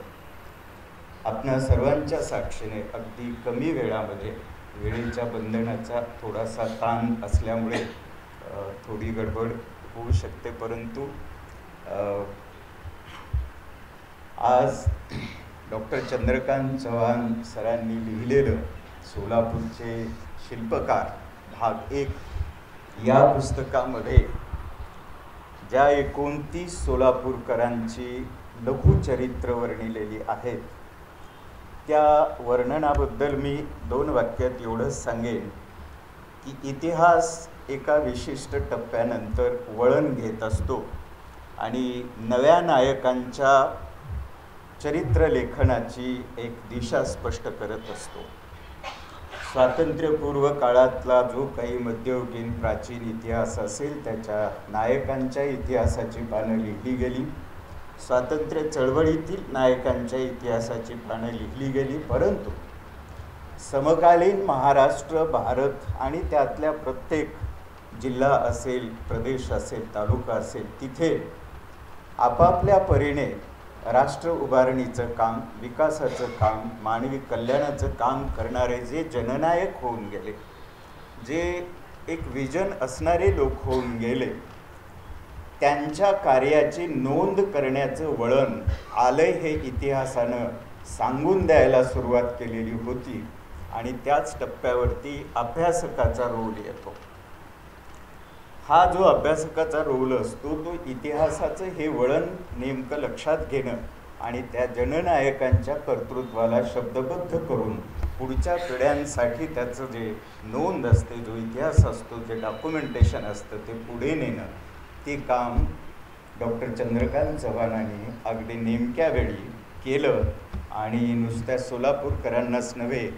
आपणा सर्वांच्या साक्षीने अगदी कमी वेळामध्ये, वेळेच्या बंधनाचा थोडासा ताण असल्यामुळे थोडी गडबड होऊ शकते, परंतु आज डॉक्टर चंद्रकांत चव्हाण सरांनी लिहिलेलं सोलापूरचे शिल्पकार भाग 1 या पुस्तकामध्ये ज्या 29 सोलापूरकरांची लघुचरित्र वर्णिलेली आहेत, त्या वर्णनाबद्दल मी 2 वाक्यात एवढंच सांगेन की इतिहास एका विशिष्ट टप्प्यानंतर वळण घेत असतो आणि नव्या नायकांच्या चरित्रलेखनाची एक दिशा स्पष्ट करत असतो. स्वातंत्र्यपूर्व काळातला जो काही मध्ययुगीन प्राचीन इतिहास असेल, त्याच्या नायकांच्या इतिहासाची पानं लिहिली गेली, स्वातंत्र्य चळवळीतील नायकांच्या इतिहासाची पानं लिहिली गेली, परंतु समकालीन महाराष्ट्र, भारत आणि त्यातल्या प्रत्येक जिल्हा असेल, प्रदेश असेल, तालुका असेल, तिथे आपापल्या परीने राष्ट्र उभारणीचं काम, विकासाचं काम, मानवी कल्याणाचं काम करणारे जे जननायक होऊन गेले, जे एक विजन असणारे लोक होऊन गेले, त्यांच्या कार्याची नोंद करण्याचं वळण आलंय हे इतिहासानं सांगून द्यायला सुरुवात केलेली होती आणि त्याच टप्प्यावरती अभ्यासकाचा रोल येतो. हा जो अभ्यासकाचा रोल असतो तो इतिहासाचं हे वळण नेमकं लक्षात घेणं आणि त्या जननायकांच्या कर्तृत्वाला शब्दबद्ध करून पुढच्या पिढ्यांसाठी त्याचं जे नोंद असते, जो इतिहास असतो, जे डॉक्युमेंटेशन असतं, ते पुढे नेणं, ते काम डॉक्टर चंद्रकांत चव्हाणांनी अगदी नेमक्या वेळी केलं. आणि नुसत्या सोलापूरकरांनाच नव्हे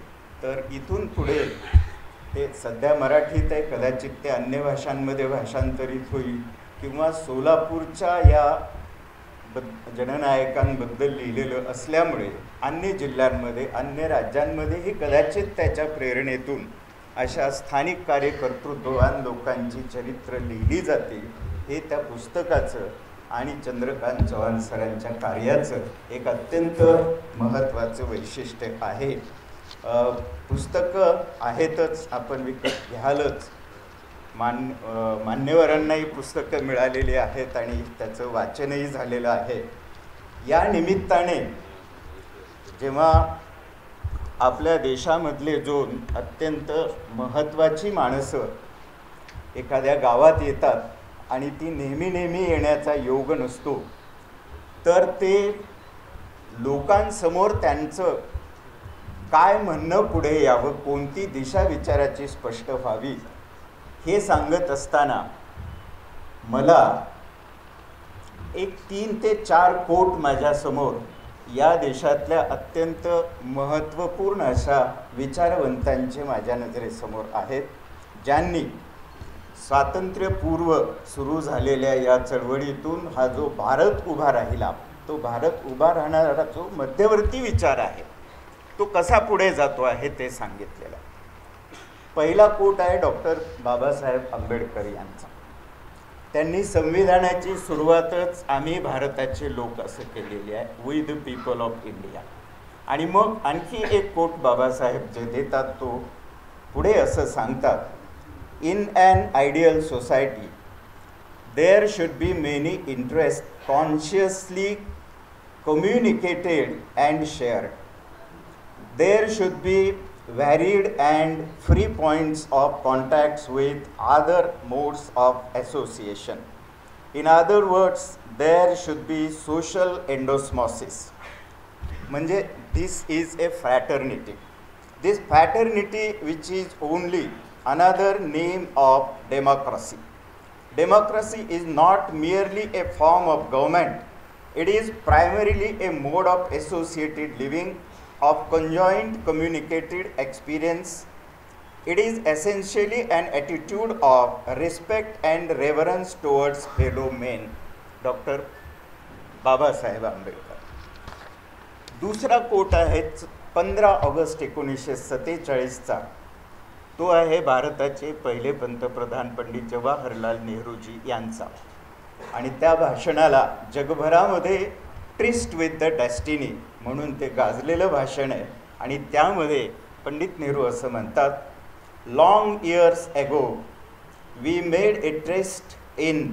तर इथून पुढे ते सध्या मराठीत आहे, कदाचित ते अन्य भाषांमध्ये भाषांतरित होईल किंवा सोलापूरच्या या जननायकांबद्दल लिहिलेलं असल्यामुळे अन्य जिल्ह्यांमध्ये, अन्य राज्यांमध्येही कदाचित त्याच्या प्रेरणेतून अशा स्थानिक कार्यकर्तृत्ववान लोकांची चरित्र लिहिली जातील. हे त्या पुस्तकाचं आणि चंद्रकांत चव्हाण सरांच्या कार्याचं एक अत्यंत महत्त्वाचं वैशिष्ट्य आहे. पुस्तकं आहेतच, आपण विकत घ्यालच, मान्यवरांनाही पुस्तकं मिळालेली आहेत आणि त्याचं वाचनही झालेलं आहे. या निमित्ताने जेव्हा आपल्या देशामधले 2 अत्यंत महत्त्वाची माणसं एखाद्या गावात येतात आणि ती नेहमी येण्याचा योग नसतो, तर ते लोकांसमोर त्यांचं काय म्हणणं पुढे यावं, कोणती दिशा विचाराची स्पष्ट व्हावी, हे सांगत असताना मला एक 3 ते 4 कोट माझ्यासमोर या देशातल्या अत्यंत महत्त्वपूर्ण अशा विचारवंतांचे माझ्या नजरेसमोर आहेत, ज्यांनी स्वातंत्र्यपूर्व सुरू झालेल्या या चळवळीतून हा जो भारत उभा राहिला, तो भारत उभा राहणारा जो मध्यवर्ती विचार आहे, तो कसा पुढे जातो आहे ते सांगितलेलं. पहिला कोट आहे डॉक्टर बाबासाहेब आंबेडकर यांचा. त्यांनी संविधानाची सुरुवातच आम्ही भारताचे लोक असं केलेली आहे, we the people of India. आणि मग आणखी एक कोट बाबासाहेब जे देतात तो पुढे असं सांगतात, in an ideal society there should be many interest consciously communicated and shared. There should be varied and free points of contacts with other modes of association. In other words, there should be social endosmosis. म्हणजे this is a fraternity. This fraternity which is only another name of democracy. Democracy is not merely a form of government. It is primarily a mode of associated living, of conjoint communicated experience. It is essentially an attitude of respect and reverence towards fellow men. Dr. Babasaheb Ambedkar. दुसरा coat आहे 15 August 1947चा. तो आहे भारताचे पहिले पंतप्रधान पंडित जवाहरलाल नेहरूजी यांचा. आणि त्या भाषणाला जगभरामध्ये ट्रिस्ट विथ द डेस्टिनी म्हणून ते गाजलेलं भाषण आहे. आणि त्यामध्ये पंडित नेहरू असं म्हणतात, long years ago we made a tryst in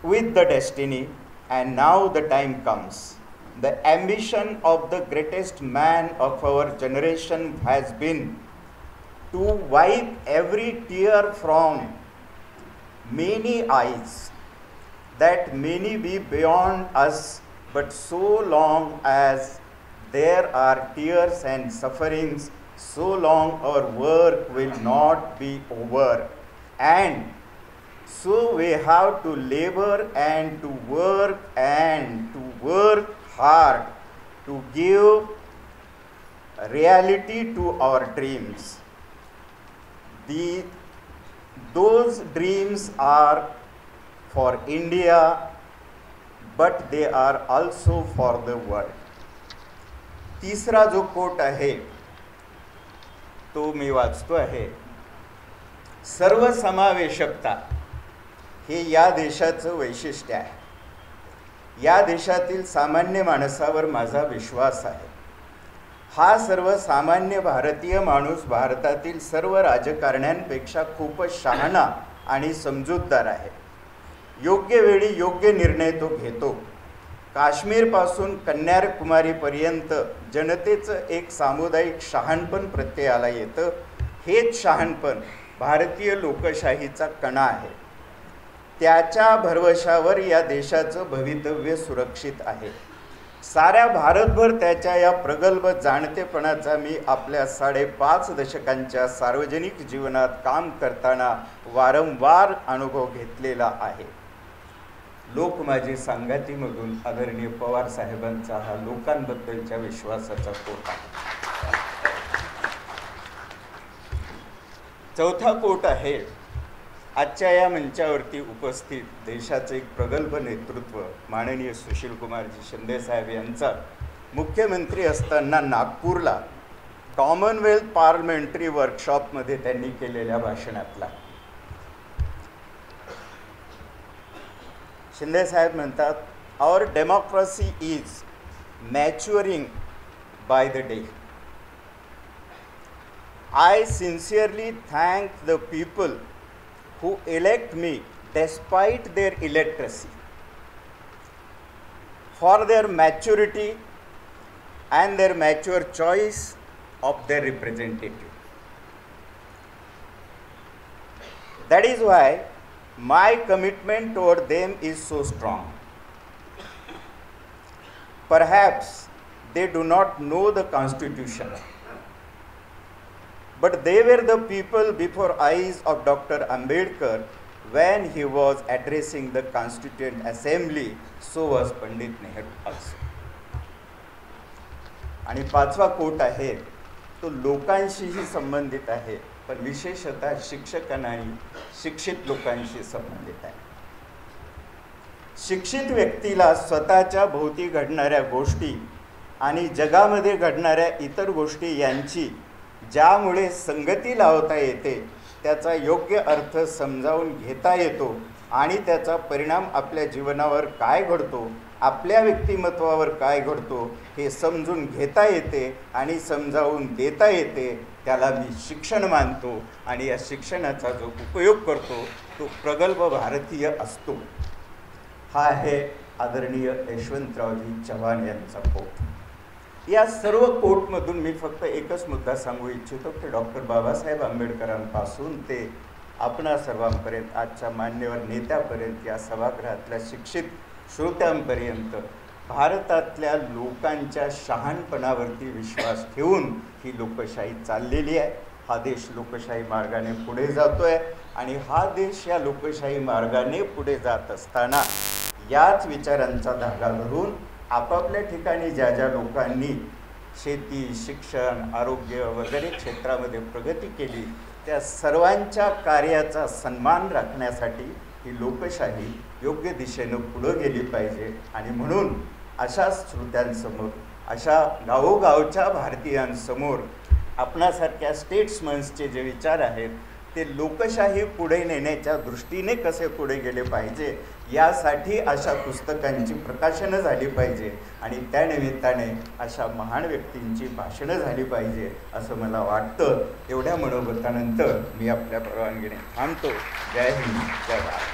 with the destiny and now the time comes. The ambition of the greatest man of our generation has been to wipe every tear from many eyes, that many be beyond us, but so long as there are tears and sufferings, so long our work will not be over. And so we have to labor and to work hard to give reality to our dreams. Those dreams are for India, but they are also for the world. तिसरा जो coat आहे तो मी वाचतो आहे. सर्वसमावेशकता हे या देशाचं वैशिष्ट्य आहे. या देशातील सामान्य माणसावर माझा विश्वास आहे. हा सर्वसामान्य भारतीय माणूस भारतातील सर्व राजकारण्यांपेक्षा खूपच शहाणा आणि समजूतदार आहे. योग्य वेळी योग्य निर्णय तो घेतो. काश्मीरपासून कन्याकुमारीपर्यंत जनतेचं एक सामुदायिक शहाणपण प्रत्ययाला येतं. हेच शहाणपण भारतीय लोकशाहीचा कणा आहे. त्याच्या भरवशावर या देशाचं भवितव्य सुरक्षित आहे. साऱ्या भारतभर त्याच्या या प्रगल्भ जाणतेपणाचा मी आपल्या 5.5 दशकांच्या सार्वजनिक जीवनात काम करताना वारंवार अनुभव घेतलेला आहे. लोकमाजी सांगातीमधून आदरणीय पवार साहेबांचा हा लोकांबद्दलच्या विश्वासाचा कोट आहे. चौथा कोट आहे आजच्या या मंचावरती उपस्थित देशाचे एक प्रगल्भ नेतृत्व माननीय सुशीलकुमारजी शिंदे साहेब यांचा मुख्यमंत्री असताना नागपूरला कॉमनवेल्थ पार्लमेंटरी वर्कशॉपमध्ये त्यांनी केलेल्या भाषणातला. शिंदे साहेब म्हणतात, our democracy is maturing by the day. I sincerely thank the people who elect me despite their illiteracy for their maturity and their mature choice of their representative. That is why my commitment toward them is so strong. Perhaps they do not know the Constitution, but they were the people before eyes of Dr. Ambedkar when he was addressing the Constituent Assembly. So was Pandit Nehru also. आणि पाचवा coat आहे तो लोकांशीही संबंधित आहे, पण विशेषतः शिक्षकांना आणि शिक्षित लोकांशी संबंधित आहे. शिक्षित व्यक्तीला स्वतःच्या भोवती घडणाऱ्या गोष्टी आणि जगामध्ये घडणाऱ्या इतर गोष्टी यांची ज्यामुळे संगती लावता येते त्याचा योग्य अर्थ समजावून घेता येतो आणि त्याचा परिणाम आपल्या जीवनावर काय घडतो, आपल्या व्यक्तिमत्वावर काय घडतो हे समजून घेता येते आणि समजावून देता येते. त्याला मी शिक्षण मानतो आणि या शिक्षणाचा जो उपयोग करतो तो प्रगल्भ भारतीय असतो. हा आहे आदरणीय यशवंतरावजी चव्हाण यांचा कोट. या सर्व कोटमधून मी फक्त एकच मुद्दा सांगू इच्छितो की डॉक्टर बाबासाहेब आंबेडकरांपासून ते आपणा सर्वांपर्यंत आजच्या मान्यवर नेत्यापर्यंत या सभागृहातल्या शिक्षित श्रोत्यांपर्यंत भारतातल्या लोकांच्या शहाणपणावरती विश्वास ठेवून ही लोकशाही चाललेली आहे. हा देश लोकशाही मार्गाने पुढे जातोय आणि हा देश या लोकशाही मार्गाने पुढे जात असताना याच विचारांचा धागा धरून आपापल्या ठिकाणी ज्या ज्या लोकांनी शेती, शिक्षण, आरोग्य वगैरे क्षेत्रामध्ये प्रगती केली त्या सर्वांच्या कार्याचा सन्मान राखण्यासाठी ही लोकशाही योग्य दिशेनं पुढं गेली पाहिजे. आणि म्हणून अशा श्रोत्यांसमोर, अशा गावोगावच्या भारतीयांसमोर आपणासारख्या स्टेट्समन्सचे जे विचार आहेत ते लोकशाही पुढे नेण्याच्या दृष्टीने कसे पुढे गेले पाहिजे यासाठी अशा पुस्तकांची प्रकाशनं झाली पाहिजे आणि त्यानिमित्ताने अशा महान व्यक्तींची भाषणं झाली पाहिजे असं मला वाटतं. एवढ्या मनोगतानंतर मी आपल्या परवानगीने थांबतो. जय हिंद, जय भारत.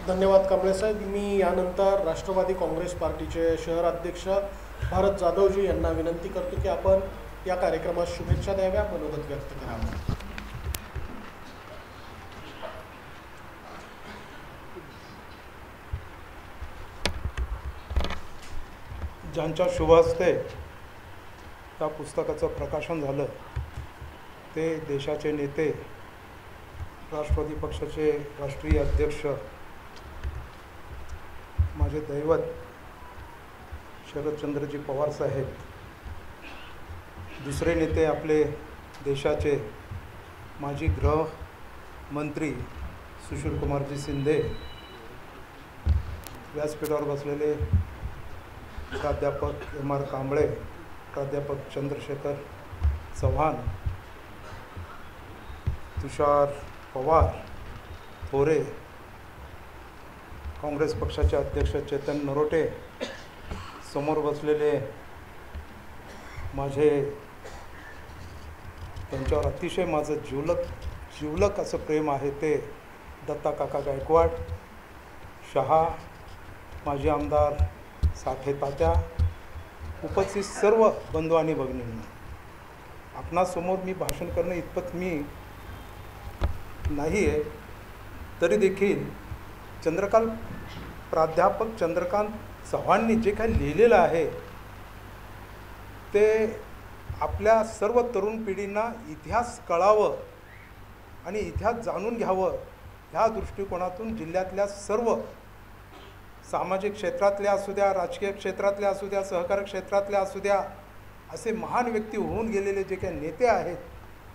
धन्यवाद कांबळे साहेब. मी यानंतर राष्ट्रवादी काँग्रेस पार्टीचे शहर अध्यक्ष भारत जाधवजी यांना विनंती करतो की आपण या कार्यक्रमास शुभेच्छा द्याव्या, मनोगत व्यक्त करावं. ज्यांच्या शुभ हस्ते त्या पुस्तकाचं प्रकाशन झालं ते देशाचे नेते, राष्ट्रवादी पक्षाचे राष्ट्रीय अध्यक्ष, माझे दैवत शरदचंद्रजी पवार साहेब, दुसरे नेते आपले देशाचे माजी गृहमंत्री सुशीलकुमारजी शिंदे, व्यासपीठावर बसलेले प्राध्यापक M.R. कांबळे, प्राध्यापक चंद्रशेखर चव्हाण, तुषार पवार, थोरे, काँग्रेस पक्षाचे अध्यक्ष चेतन नरोटे, समोर बसलेले माझे, त्यांच्यावर अतिशय माझं जिवलक असं प्रेम आहे ते दत्ता काका गायकवाड, शहा, माजी आमदार साठे तात्या, उपस्थित सर्व बंधू आणि भगिनींना, आपणासमोर मी भाषण करणं इतपत मी नाही आहे, तरी देखील प्राध्यापक चंद्रकांत चव्हाणनी जे काही लिहिलेलं आहे ते आपल्या सर्व तरुण पिढींना इतिहास कळावं आणि इतिहास जाणून घ्यावं ह्या दृष्टिकोनातून जिल्ह्यातल्या सर्व सामाजिक क्षेत्रातल्या असू द्या, राजकीय क्षेत्रातल्या असू द्या, सहकारी क्षेत्रातल्या असू द्या, असे महान व्यक्ती होऊन गेलेले जे काही नेते आहेत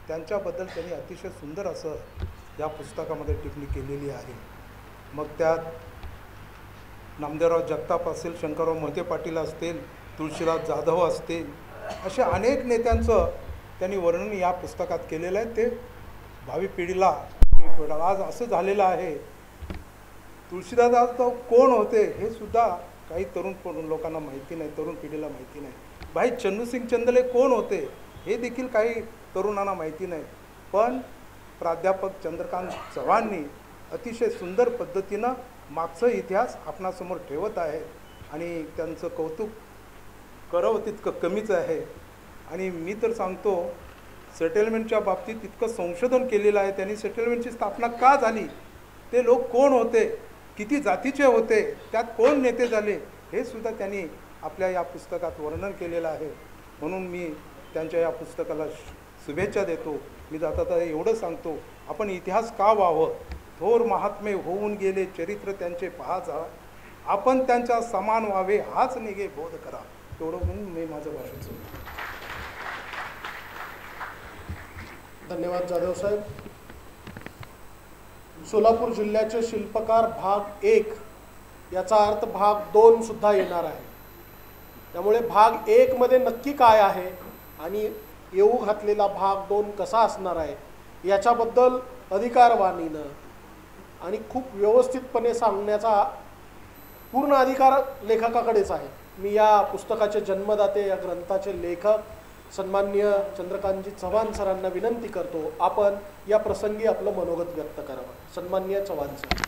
त्यांच्याबद्दल त्यांनी अतिशय सुंदर असं या पुस्तकामध्ये टिप्पणी केलेली आहे. मग त्यात नामदेवराव जगताप असेल, शंकरराव मोहिते पाटील असतील, तुळशीराज जाधव असतील, अशा अनेक नेत्यांचं त्यांनी वर्णन या पुस्तकात केलेलं आहे. ते भावी पिढीला आज असं झालेलं आहे, तुळशीदास जाधव कोण होते हे सुद्धा काही तरुण लोकांना माहिती नाही, तरुण पिढीला माहिती नाही. भाई चन्नूसिंग चंदले कोण होते हे देखील काही तरुणांना माहिती नाही. पण प्राध्यापक चंद्रकांत चव्हाणनी अतिशय सुंदर पद्धतीनं मागचा इतिहास आपणासमोर ठेवत आहे आणि त्यांचं कौतुक करावं तितकं कमीच आहे. आणि मी तर सांगतो सेटलमेंटच्या बाबतीत इतकं संशोधन केलेलं आहे त्यांनी. सेटलमेंटची स्थापना का झाली, ते लोक कोण होते, किती जातीचे होते, त्यात कोण नेते झाले, हे सुद्धा त्यांनी आपल्या या पुस्तकात वर्णन केलेलं आहे. म्हणून मी त्यांच्या या पुस्तकाला शुभेच्छा देतो. मी जाता एवढं सांगतो, आपण इतिहास का व्हावं, थोर महात्मे होऊन गेले चरित्र त्यांचे पहा जा, आपण त्यांच्या समान व्हावे हाच निघे बोध करा. एवढं म्हणून मी माझं भाषण सुरू. धन्यवाद जाधव साहेब. सोलापूर जिल्ह्याचे शिल्पकार भाग 1 याचा अर्थ भाग 2 सुद्धा येणार आहे. त्यामुळे भाग 1 मध्ये नक्की काय आहे आणि येऊ घातलेला भाग 2 कसा असणार आहे याच्याबद्दल अधिकारवाणीनं आणि खूप व्यवस्थितपणे सांगण्याचा पूर्ण अधिकार लेखकाकडेच आहे. मी या पुस्तकाचे जन्मदाते, या ग्रंथाचे लेखक सन्माननीय चंद्रकांतजी चव्हाण सरांना विनंती करतो, आपण या प्रसंगी आपलं मनोगत व्यक्त करावं. सन्माननीय चव्हाण सर.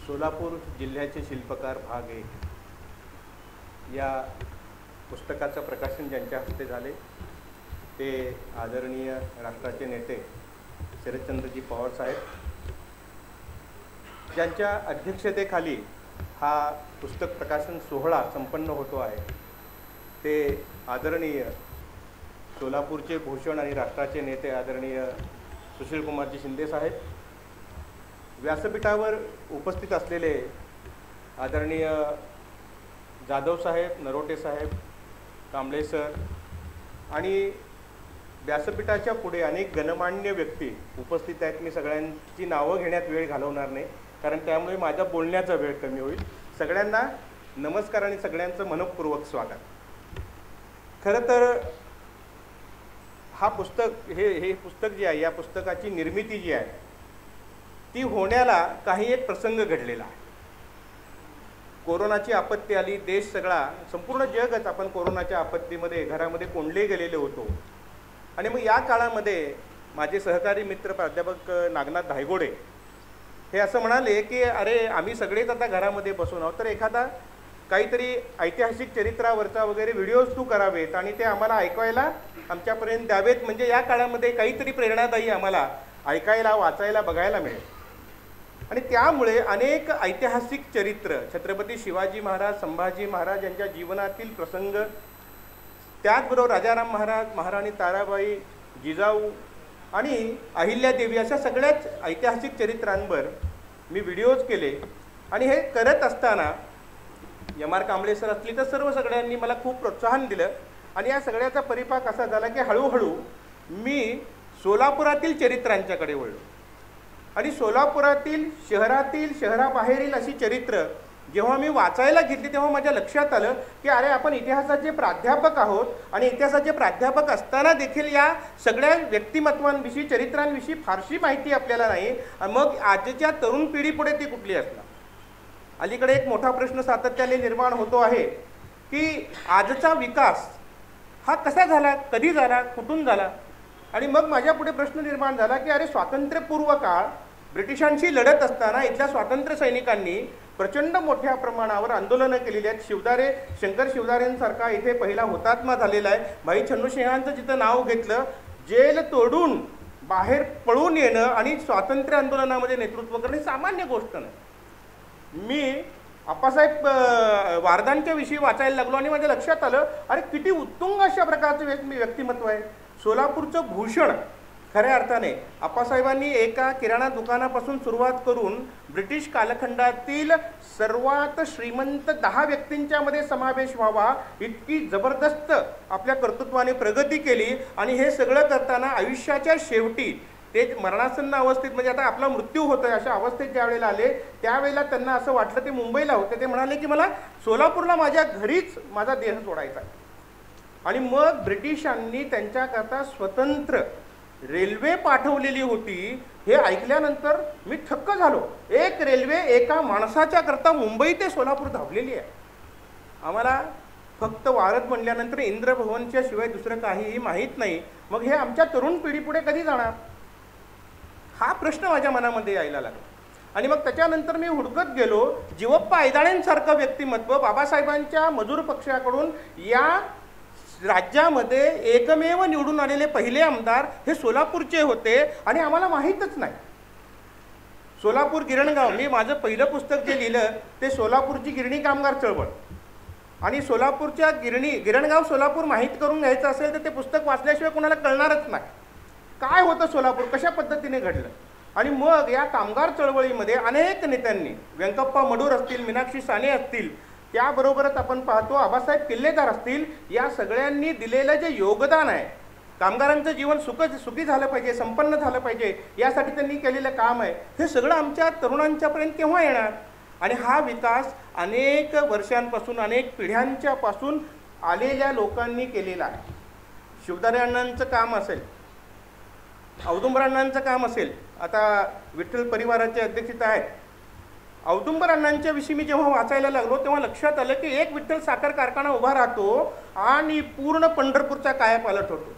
सोलापूर जिल्ह्याचे शिल्पकार भाग 1 या पुस्तकाचं प्रकाशन ज्यांच्या हस्ते झाले ते आदरणीय राष्ट्राचे नेते शरदचंद्रजी पवार साहेब, ज्यांच्या अध्यक्षतेखाली हा पुस्तक प्रकाशन सोहळा संपन्न होतो आहे, ते आदरणीय सोलापूरचे भूषण आणि राष्ट्राचे नेते आदरणीय सुशीलकुमारजी शिंदे साहेब, व्यासपीठावर उपस्थित असलेले आदरणीय जाधव साहेब, नरोटे साहेब, कांबळे सर आणि व्यासपीठाच्या पुढे अनेक गणमान्य व्यक्ती उपस्थित आहेत. मी सगळ्यांची नावं घेण्यात वेळ घालवणार नाही, कारण त्यामुळे माझ्या बोलण्याचा वेळ कमी होईल. सगळ्यांना नमस्कार आणि सगळ्यांचं मनःपूर्वक स्वागत. खरं तर हा पुस्तक हे पुस्तक जे आहे, या पुस्तकाची निर्मिती जी आहे ती होण्याला काही एक प्रसंग घडलेला आहे. कोरोनाची आपत्ती आली, देश सगळा, संपूर्ण जगच आपण कोरोनाच्या आपत्तीमध्ये घरामध्ये कोंडले गेलेले होतो. आणि मग या काळामध्ये माझे सहकारी मित्र प्राध्यापक नागनाथ धायगोडे हे असं म्हणाले की अरे आम्ही सगळेच आता घरामध्ये बसून आहोत, तर एखादा काहीतरी ऐतिहासिक चरित्रावरचा वगैरे व्हिडिओज तू करावेत आणि ते आम्हाला ऐकायला आमच्यापर्यंत द्यावेत, म्हणजे या काळामध्ये काहीतरी प्रेरणादायी आम्हाला ऐकायला, वाचायला, बघायला मिळेल. आणि त्यामुळे अनेक ऐतिहासिक चरित्र, छत्रपती शिवाजी महाराज, संभाजी महाराज यांच्या जीवनातील प्रसंग, त्याचबरोबर राजाराम महाराज, महाराणी ताराबाई, जिजाऊ आणि अहिल्यादेवी अशा सगळ्याच ऐतिहासिक चरित्रांवर मी व्हिडिओज केले. आणि हे करत असताना एम.आर. कांबळे सर असली तर सर्व सगळ्यांनी मला खूप प्रोत्साहन दिलं. आणि या सगळ्याचा परिपाक असा झाला की हळूहळू मी सोलापुरातील चरित्रांच्याकडे वळलो. आणि सोलापुरातील शहराबाहेरील अशी चरित्र जेव्हा मी वाचायला घेतली तेव्हा माझ्या लक्षात आलं की अरे आपण इतिहासाचे प्राध्यापक आहोत आणि इतिहासाचे प्राध्यापक असताना देखील या सगळ्या व्यक्तिमत्वांविषयी, चरित्रांविषयी फारशी माहिती आपल्याला नाही. मग आजच्या तरुण पिढीपुढे ती कुठली असणार. अलीकडे एक मोठा प्रश्न सातत्याने निर्माण होतो आहे की आजचा विकास हा कसा झाला, कधी झाला, कुठून झाला. आणि मग माझ्या पुढे प्रश्न निर्माण झाला की अरे स्वातंत्र्यपूर्व काळ ब्रिटिशांशी लढत असताना इथल्या स्वातंत्र्य सैनिकांनी प्रचंड मोठ्या प्रमाणावर आंदोलनं केलेली आहेत. शिवदारे, शंकर शिवदारेंसारखा इथे पहिला हुतात्मा झालेला आहे. भाई छन्नूसिंहांचं जिथं नाव घेतलं, जेल तोडून बाहेर पळून येणं आणि स्वातंत्र्य आंदोलनामध्ये नेतृत्व करणे सामान्य गोष्ट नाही. मी आप्पासाहेब वारदांच्या विषयी वाचायला लागलो आणि माझ्या लक्षात आलं अरे किती उत्तुंग अशा प्रकारचं व्यक्तिमत्व आहे. सोलापूरचं भूषण खऱ्या अर्थाने आप्पासाहेबांनी एका किराणा दुकानापासून सुरुवात करून ब्रिटिश कालखंडातील सर्वात श्रीमंत 10 व्यक्तींच्यामध्ये समावेश व्हावा इतकी जबरदस्त आपल्या कर्तृत्वाने प्रगती केली. आणि हे सगळं करताना आयुष्याच्या शेवटी ते मरणासन्न अवस्थेत, म्हणजे आता आपला मृत्यू होतोय अशा अवस्थेत ज्या वेळेला आले त्यावेळेला त्यांना असं वाटलं, ते मुंबईला होते, ते म्हणाले की मला सोलापूरला माझ्या घरीच माझा देह सोडायचा. आणि मग ब्रिटिशांनी त्यांच्याकरता स्वतंत्र रेल्वे पाठवलेली होती. हे ऐकल्यानंतर मी थक्क झालो. एक रेल्वे एका माणसाच्या करता मुंबई ते सोलापूर धावलेली आहे. आम्हाला फक्त वारद म्हणल्यानंतर इंद्रभवनच्या शिवाय दुसरं काहीही माहीत नाही. मग हे आमच्या तरुण पिढीपुढे कधी जाणार, हा प्रश्न माझ्या मनामध्ये यायला लागला. आणि मग त्याच्यानंतर मी हुडकत गेलो. जीवप्पा ऐदाळेंसारखं व्यक्तिमत्व, बाबासाहेबांच्या मजूर पक्षाकडून या राज्यामध्ये एकमेव निवडून आलेले पहिले आमदार हे सोलापूरचे होते आणि आम्हाला माहीतच नाही. सोलापूर गिरणगाव, मी माझं पहिलं पुस्तक जे लिहिलं ते सोलापूरची गिरणी कामगार चळवळ. आणि सोलापूरच्या गिरणगाव सोलापूर माहीत करून घ्यायचं असेल तर ते पुस्तक वाचल्याशिवाय कोणाला कळणारच नाही काय होतं सोलापूर, कशा पद्धतीने घडलं. आणि मग या कामगार चळवळीमध्ये अनेक नेत्यांनी, व्यंकप्पा मडूर असतील, मीनाक्षी साने असतील, त्याबरोबरच आपण पाहतो आबासाहेब किल्लेदार असतील, या सगळ्यांनी दिलेलं जे योगदान आहे, कामगारांचं जीवन सुखी झालं पाहिजे, संपन्न झालं पाहिजे, यासाठी त्यांनी केलेलं काम आहे, हे सगळं आमच्या तरुणांच्यापर्यंत केव्हा येणार. आणि हा विकास अनेक वर्षांपासून, अनेक पिढ्यांच्या पासून आलेल्या लोकांनी केलेला आहे. शिवदारे अण्णांचं काम असेल, औदुंबर अण्णांचं काम असेल, आता विठ्ठल परिवाराचे अध्यक्ष आहेत, औदुंबर अण्णांच्या विषयी मी जेव्हा वाचायला लागलो तेव्हा लक्षात आलं की एक विठ्ठल साखर कारखाना उभा राहतो आणि पूर्ण पंढरपूरचा कायापालट होतो.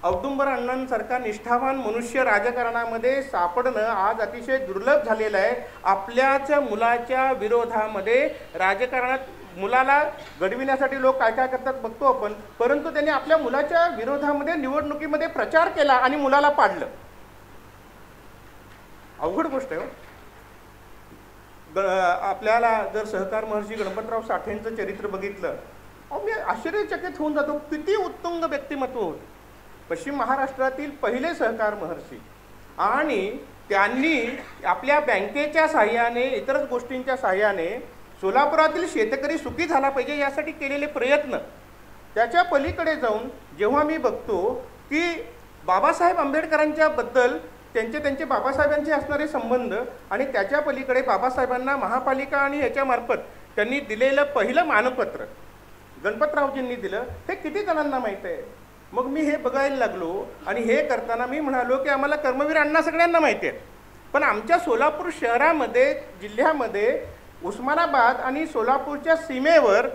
औदुंबर अण्णांसारखा निष्ठावान मनुष्य राजकारणामध्ये सापडणं आज अतिशय दुर्लभ झालेलं आहे. आपल्याच मुलाच्या विरोधामध्ये राजकारणात मुलाला घडविण्यासाठी लोक काय काय करतात बघतो आपण, परंतु त्यांनी आपल्या मुलाच्या विरोधामध्ये निवडणुकीमध्ये प्रचार केला आणि मुलाला पाडलं. अवघड गोष्ट आहे. आपल्याला जर सहकार महर्षी गणपतराव साठेंचं चरित्र बघितलं, मी आश्चर्यचकित होऊन जातो, किती उत्तुंग व्यक्तिमत्व होते. पश्चिम महाराष्ट्रातील पहिले सहकार महर्षी, आणि त्यांनी आपल्या बँकेच्या साहाय्याने, इतरच गोष्टींच्या साहाय्याने सोलापुरातील शेतकरी सुखी झाला पाहिजे यासाठी केलेले प्रयत्न. त्याच्या पलीकडे जाऊन जेव्हा मी बघतो की बाबासाहेब आंबेडकरांच्या बद्दल त्यांचे बाबासाहेबांचे असणारे संबंध, आणि त्याच्या पलीकडे बाबासाहेबांना महापालिका आणि याच्यामार्फत त्यांनी दिलेलं पहिलं मानपत्र गणपतरावजींनी दिलं, हे किती जणांना माहीत आहे. मग मी हे बघायला लागलो, आणि हे करताना मी म्हणालो की आम्हाला कर्मवीर अण्णा सगळ्यांना माहिती आहे, पण आमच्या सोलापूर शहरामध्ये, जिल्ह्यामध्ये उस्मानाबाद आणि सोलापूरच्या सीमेवर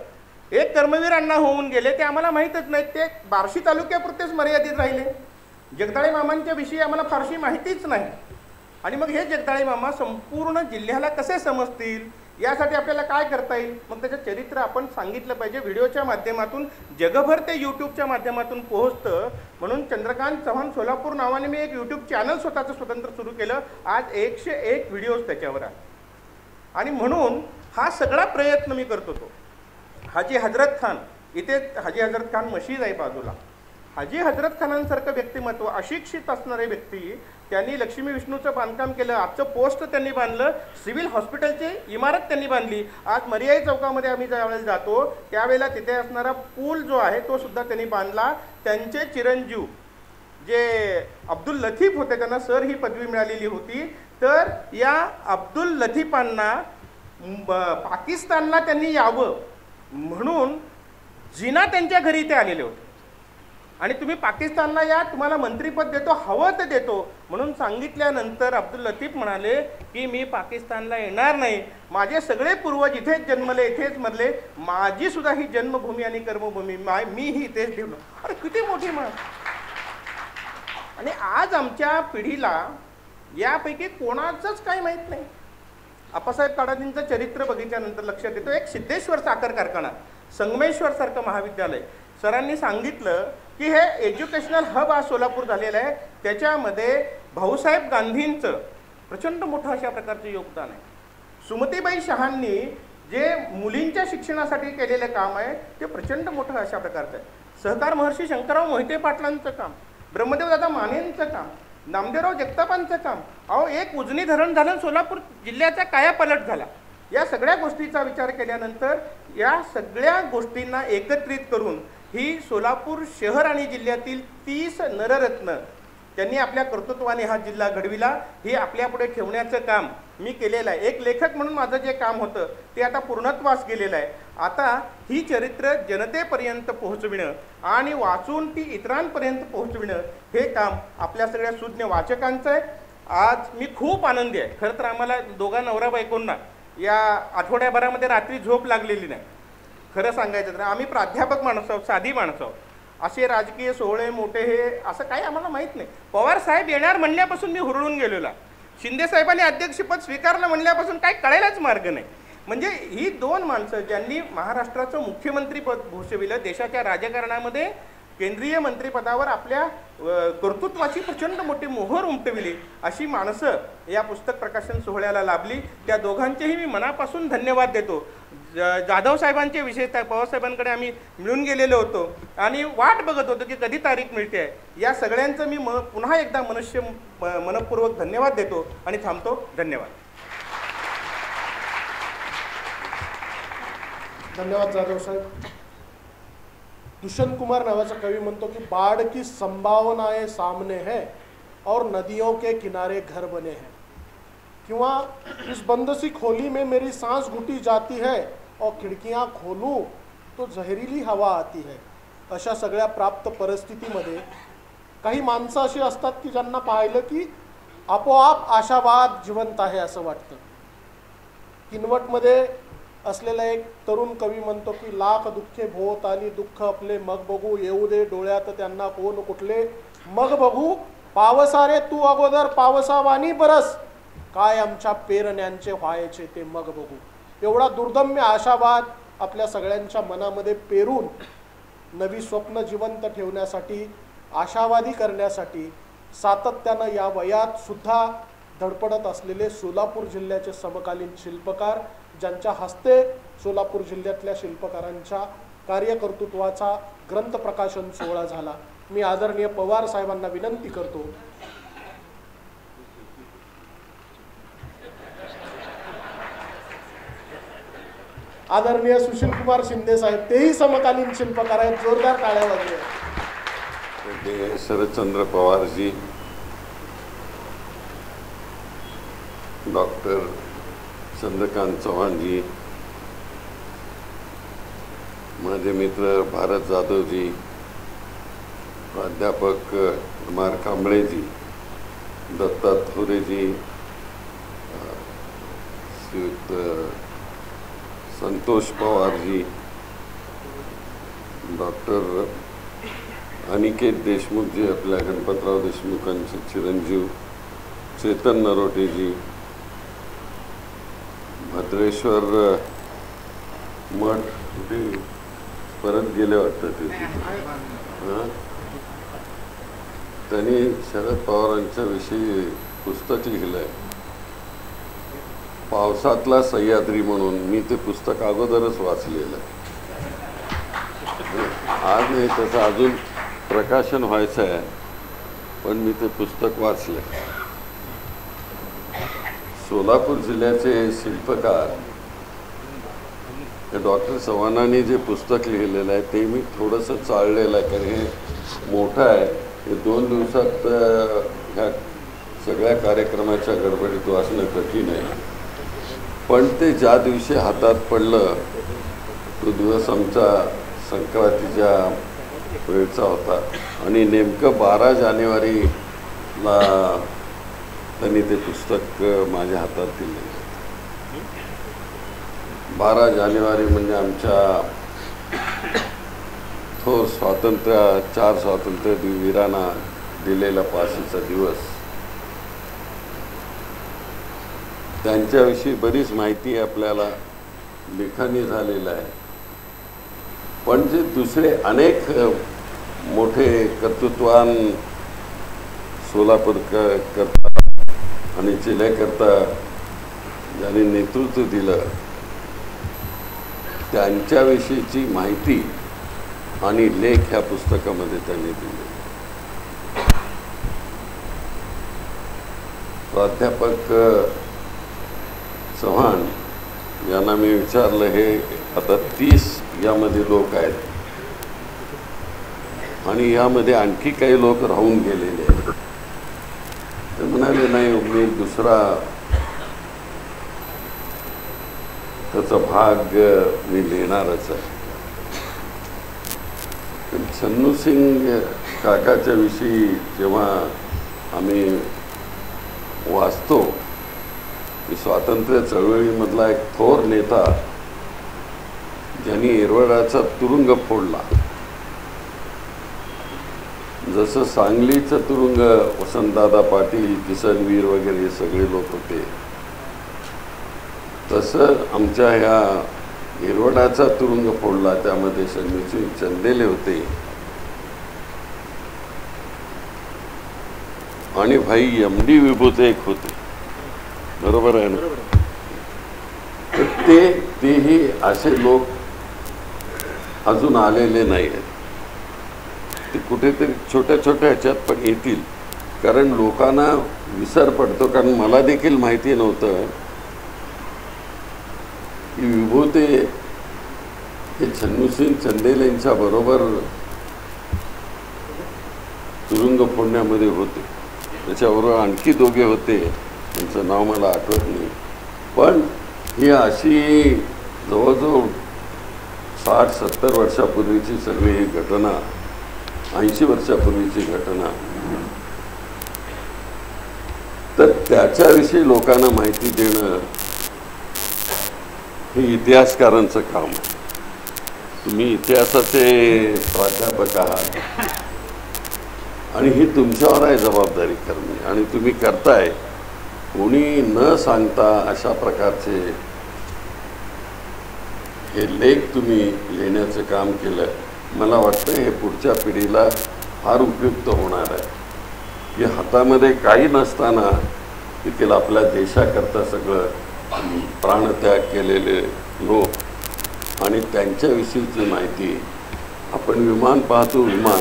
एक कर्मवीर अण्णा होऊन गेले, ते आम्हाला माहीतच नाहीत. ते बार्शी तालुक्यापुरतेच मर्यादित राहिले. जगदाळे मामांच्या विषयी आम्हाला फारशी माहितीच नाही. आणि मग हे जगदाळे मामा संपूर्ण जिल्ह्याला कसे समजतील, यासाठी आपल्याला काय करता येईल. मग त्याचं चरित्र आपण सांगितलं पाहिजे व्हिडिओच्या माध्यमातून. जगभर ते यूट्यूबच्या माध्यमातून पोहोचतं. म्हणून चंद्रकांत चव्हाण सोलापूर नावाने मी एक यूट्यूब चॅनल स्वतःचं स्वतंत्र सुरू केलं. आज 101 व्हिडिओज त्याच्यावर आहे. आणि म्हणून हा सगळा प्रयत्न मी करत होतो. हाजी हजरत खान, इथे हाजी हजरत खान मशीद आहे बाजूला. हाजी हजरत खानांसारखं व्यक्तिमत्व, अशिक्षित असणारे व्यक्ती, त्यांनी लक्ष्मी विष्णूचं बांधकाम केलं. आजचं पोस्ट त्यांनी बांधलं. सिव्हिल हॉस्पिटलची इमारत त्यांनी बांधली. आज मर्याई चौकामध्ये आम्ही ज्यावेळेला जातो त्यावेळेला तिथे असणारा पूल जो आहे तो सुद्धा त्यांनी बांधला. त्यांचे चिरंजीव जे अब्दुल लतीफ होते, त्यांना सर ही पदवी मिळालेली होती. तर या अब्दुल लतीफांना पाकिस्तानला त्यांनी यावं म्हणून जिना त्यांच्या घरी ते आलेले होते. आणि तुम्ही पाकिस्तानला या, तुम्हाला मंत्रीपद देतो, हवं ते देतो म्हणून सांगितल्यानंतर अब्दुल लतीफ म्हणाले की मी पाकिस्तानला येणार नाही. माझे सगळे पूर्वज इथेच जन्मले, इथेच मरले. माझी सुद्धा ही जन्मभूमी आणि कर्मभूमी, मी ही इथेच ठेवलं. अरे किती मोठी मान. आणि आज आमच्या पिढीला यापैकी कोणाचंच काही माहीत नाही. आप्पासाहेब काडादींचं चरित्र बघितल्यानंतर लक्षात येतो, एक सिद्धेश्वर साखर कारखाना, संगमेश्वर सारखं महाविद्यालय, सरांनी सांगितलं की हे एज्युकेशनल हब आज सोलापूर झालेलं आहे. त्याच्यामध्ये भाऊसाहेब गांधींचं प्रचंड मोठं अशा प्रकारचं योगदान आहे. सुमतीबाई शहांनी जे मुलींच्या शिक्षणासाठी केलेलं काम आहे ते प्रचंड मोठं अशा प्रकारचं आहे. सहकार महर्षी शंकरराव मोहिते पाटलांचं काम, ब्रह्मदेवदादा मानेंचं काम, नामदेवराव जगतापांचं काम. अहो, एक उजनी धरण झालं, सोलापूर जिल्ह्याचा कायापालट झाला. या सगळ्या गोष्टीचा विचार केल्यानंतर या सगळ्या गोष्टींना एकत्रित करून ही सोलापूर शहर आणि जिल्ह्यातील 30 नररत्न त्यांनी आपल्या कर्तृत्वाने हा जिल्हा घडविला. हे आपल्यापुढे ठेवण्याचं काम मी केलेलं आहे. एक लेखक म्हणून माझं जे काम होतं ते आता पूर्णत्वास गेलेलं आहे. आता ही चरित्र जनतेपर्यंत पोहोचविणं आणि वाचून ती इतरांपर्यंत पोहोचविणं हे काम आपल्या सगळ्या सुज्ञ वाचकांचं आहे. आज मी खूप आनंदी आहे. खरं तर आम्हाला दोघा नवरा बायकोंना या आठवड्याभरामध्ये रात्री झोप लागलेली नाही. खरं सांगायचं तर आम्ही प्राध्यापक माणसं आहोत, साधी माणसं आहोत. असे राजकीय सोहळे मोठे हे असं काही आम्हाला माहीत नाही. पवार साहेब येणार म्हणल्यापासून मी हुरळून गेलेला. शिंदे साहेबांनी अध्यक्षपद स्वीकारलं म्हणल्यापासून काही कळायलाच मार्ग नाही. म्हणजे ही दोन माणसं ज्यांनी महाराष्ट्राचं मुख्यमंत्रीपद भूषविलं, देशाच्या राजकारणामध्ये केंद्रीय मंत्रिपदावर आपल्या कर्तृत्वाची प्रचंड मोठी मोहर उमटविली, अशी माणसं या पुस्तक प्रकाशन सोहळ्याला लाभली. त्या दोघांचेही मी मनापासून धन्यवाद देतो. जाधव साहेबांचे विशेषतः पवारसाहेबांकडे आम्ही मिळून गेलेलो होतो आणि वाट बघत होतो की कधी तारीख मिळते आहे. या सगळ्यांचं मी पुन्हा एकदा मनपूर्वक धन्यवाद देतो आणि थांबतो. धन्यवाद. धन्यवाद जाधव साहेब. दुष्यंत कुमार नावाचा कवी म्हणतो की बाढ़ की संभावनाएं सामने है और नदियों के किनारे घर बने हैं, किंवा इस बंद सी खोली में मेरी सांस घुटी जाती है और खिडकियां खोलूं तो जहरीली हवा आती है. अशा सगळ्या प्राप्त परिस्थितीमध्ये काही माणसं अशी असतात की ज्यांना पाहिलं की आपोआप आशावाद जिवंत आहे असं वाटतं. किनवटमध्ये असलेला एक तरुण कवी म्हणतो की लाख दुःखे भोवत आली दुःख आपले मग बघू, येऊ दे डोळ्यात त्यांना कोण कुठले मग बघू, पावसारे तू अगोदर पावसावानी बरस, काय आमच्या पेरण्यांचे व्हायचे ते मग बघू. एवढा दुर्दम्य आशावाद आपल्या सगळ्यांच्या मनामध्ये पेरून नवी स्वप्न जिवंत ठेवण्यासाठी, आशावादी करण्यासाठी सातत्यानं या वयात सुद्धा धडपडत असलेले सोलापूर जिल्ह्याचे समकालीन शिल्पकार, ज्यांच्या हस्ते सोलापूर जिल्ह्यातल्या शिल्पकारांच्या कार्यकर्तृत्वाचा ग्रंथ प्रकाशन सोहळा झाला. मी आदरणीय पवार साहेबांना विनंती करतो आदरणीय सुशील कुमार शिंदे साहेब, तेही समकालीन शिल्पकार आहेत, जोरदार टाळ्या वाजवा. शरदचंद्र पवारजी, डॉक्टर चंद्रकांत चव्हाणजी, माझे मित्र भारत जाधवजी, प्राध्यापक कुमार कांबळेजी, दत्ता थोरेजी, श्रीयुत संतोष पवारजी, डॉक्टर अनिकेत देशमुख जी, आपल्या गणपतराव देशमुखांचे चिरंजीव, चेतन नरोटेजी, भद्रेश्वर मठ कुठे परत गेले वाटतं ते, त्यांनी शरद पवारांच्या विषयी पुस्तक लिहिलं आहे, पावसातला सह्याद्री म्हणून. मी ते पुस्तक अगोदरच वाचलेलं आहे. आज नाही, त्याचं अजून प्रकाशन व्हायचं आहे, पण मी ते पुस्तक वाचलं. सोलापूर जिल्ह्याचे शिल्पकार हे डॉक्टर चव्हाणांनी जे पुस्तक लिहिलेलं आहे ते मी थोडंसं चाललेलं आहे, कारण हे मोठं आहे. हे 2 दिवसात ह्या सगळ्या कार्यक्रमाच्या गडबडीत वाचणं कठीण आहे. पण ते ज्या दिवशी हातात पडलं तो दिवस आमचा संक्रांतीच्या वेळचा होता आणि नेमकं 12 जानेवारीला त्यांनी ते पुस्तक माझ्या हातात दिले. 12 जानेवारी म्हणजे आमच्या थोर चार स्वातंत्र्यवीरांना दिलेला फाशीचा दिवस. त्यांच्याविषयी बरीच माहिती आपल्याला लेखनी झालेलं आहे, पण जे दुसरे अनेक मोठे कर्तृत्वान सोलापूर करता आणि जिल्ह्याकरता ज्यांनी नेतृत्व दिलं त्यांच्याविषयीची माहिती आणि लेख ह्या पुस्तकामध्ये त्यांनी दिले. प्राध्यापक चव्हाण यांना मी विचारलं, हे आता 30 यामध्ये लोक आहेत आणि यामध्ये आणखी काही लोक राहून गेलेले आहेत. ते म्हणाले नाही, मी दुसरा त्याचा भाग मी लिहिणारच आहे. छन्नू सिंग काकाच्या विषयी जेव्हा आम्ही वाचतो, की स्वातंत्र्य चळवळीमधला एक थोर नेता ज्यांनी येरवड्याचा तुरुंग फोडला, जसं सांगलीचं तुरुंग वसंतदादा पाटील, किसनवीर वगैरे हे सगळे लोक होते, तसं आमच्या ह्या येरवड्याचा तुरुंग फोडला, त्यामध्ये शनीसिंग चंदेले होते आणि भाई MD विभूते एक होते. बरोबर आहे ना? तर तेही असे लोक अजून आलेले नाही आहेत. ते कुठेतरी छोट्या छोट्या ह्याच्यात पण येतील, कारण लोकांना विसर पडतो. कारण मला देखील माहिती नव्हतं की विभूते हे छन्नूसिंग चंदेलेंच्या बरोबर तुरुंग फोडण्यामध्ये होते. त्याच्याबरोबर आणखी दोघे होते, त्यांचं नाव मला आठवत नाही. पण ही अशी जवळजवळ 60-70 वर्षापूर्वीची सगळी ही घटना, 80 वर्षापूर्वीची घटना, तर त्याच्याविषयी लोकांना माहिती देणं हे इतिहासकारांचं काम आहे. तुम्ही इतिहासाचे प्राध्यापक आहात आणि ही तुमच्यावर आहे जबाबदारी करणे, आणि तुम्ही करताय. कोणी न सांगता अशा प्रकारचे हे लेख तुम्ही लिहिण्याचं काम केलं. मला वाटतं हे पुढच्या पिढीला फार उपयुक्त होणार आहे की हातामध्ये काही नसताना देखील आपल्या देशाकरता सगळं प्राणत्याग केलेले लोक आणि त्यांच्याविषयीची माहिती. आपण विमान पाहतो, विमान,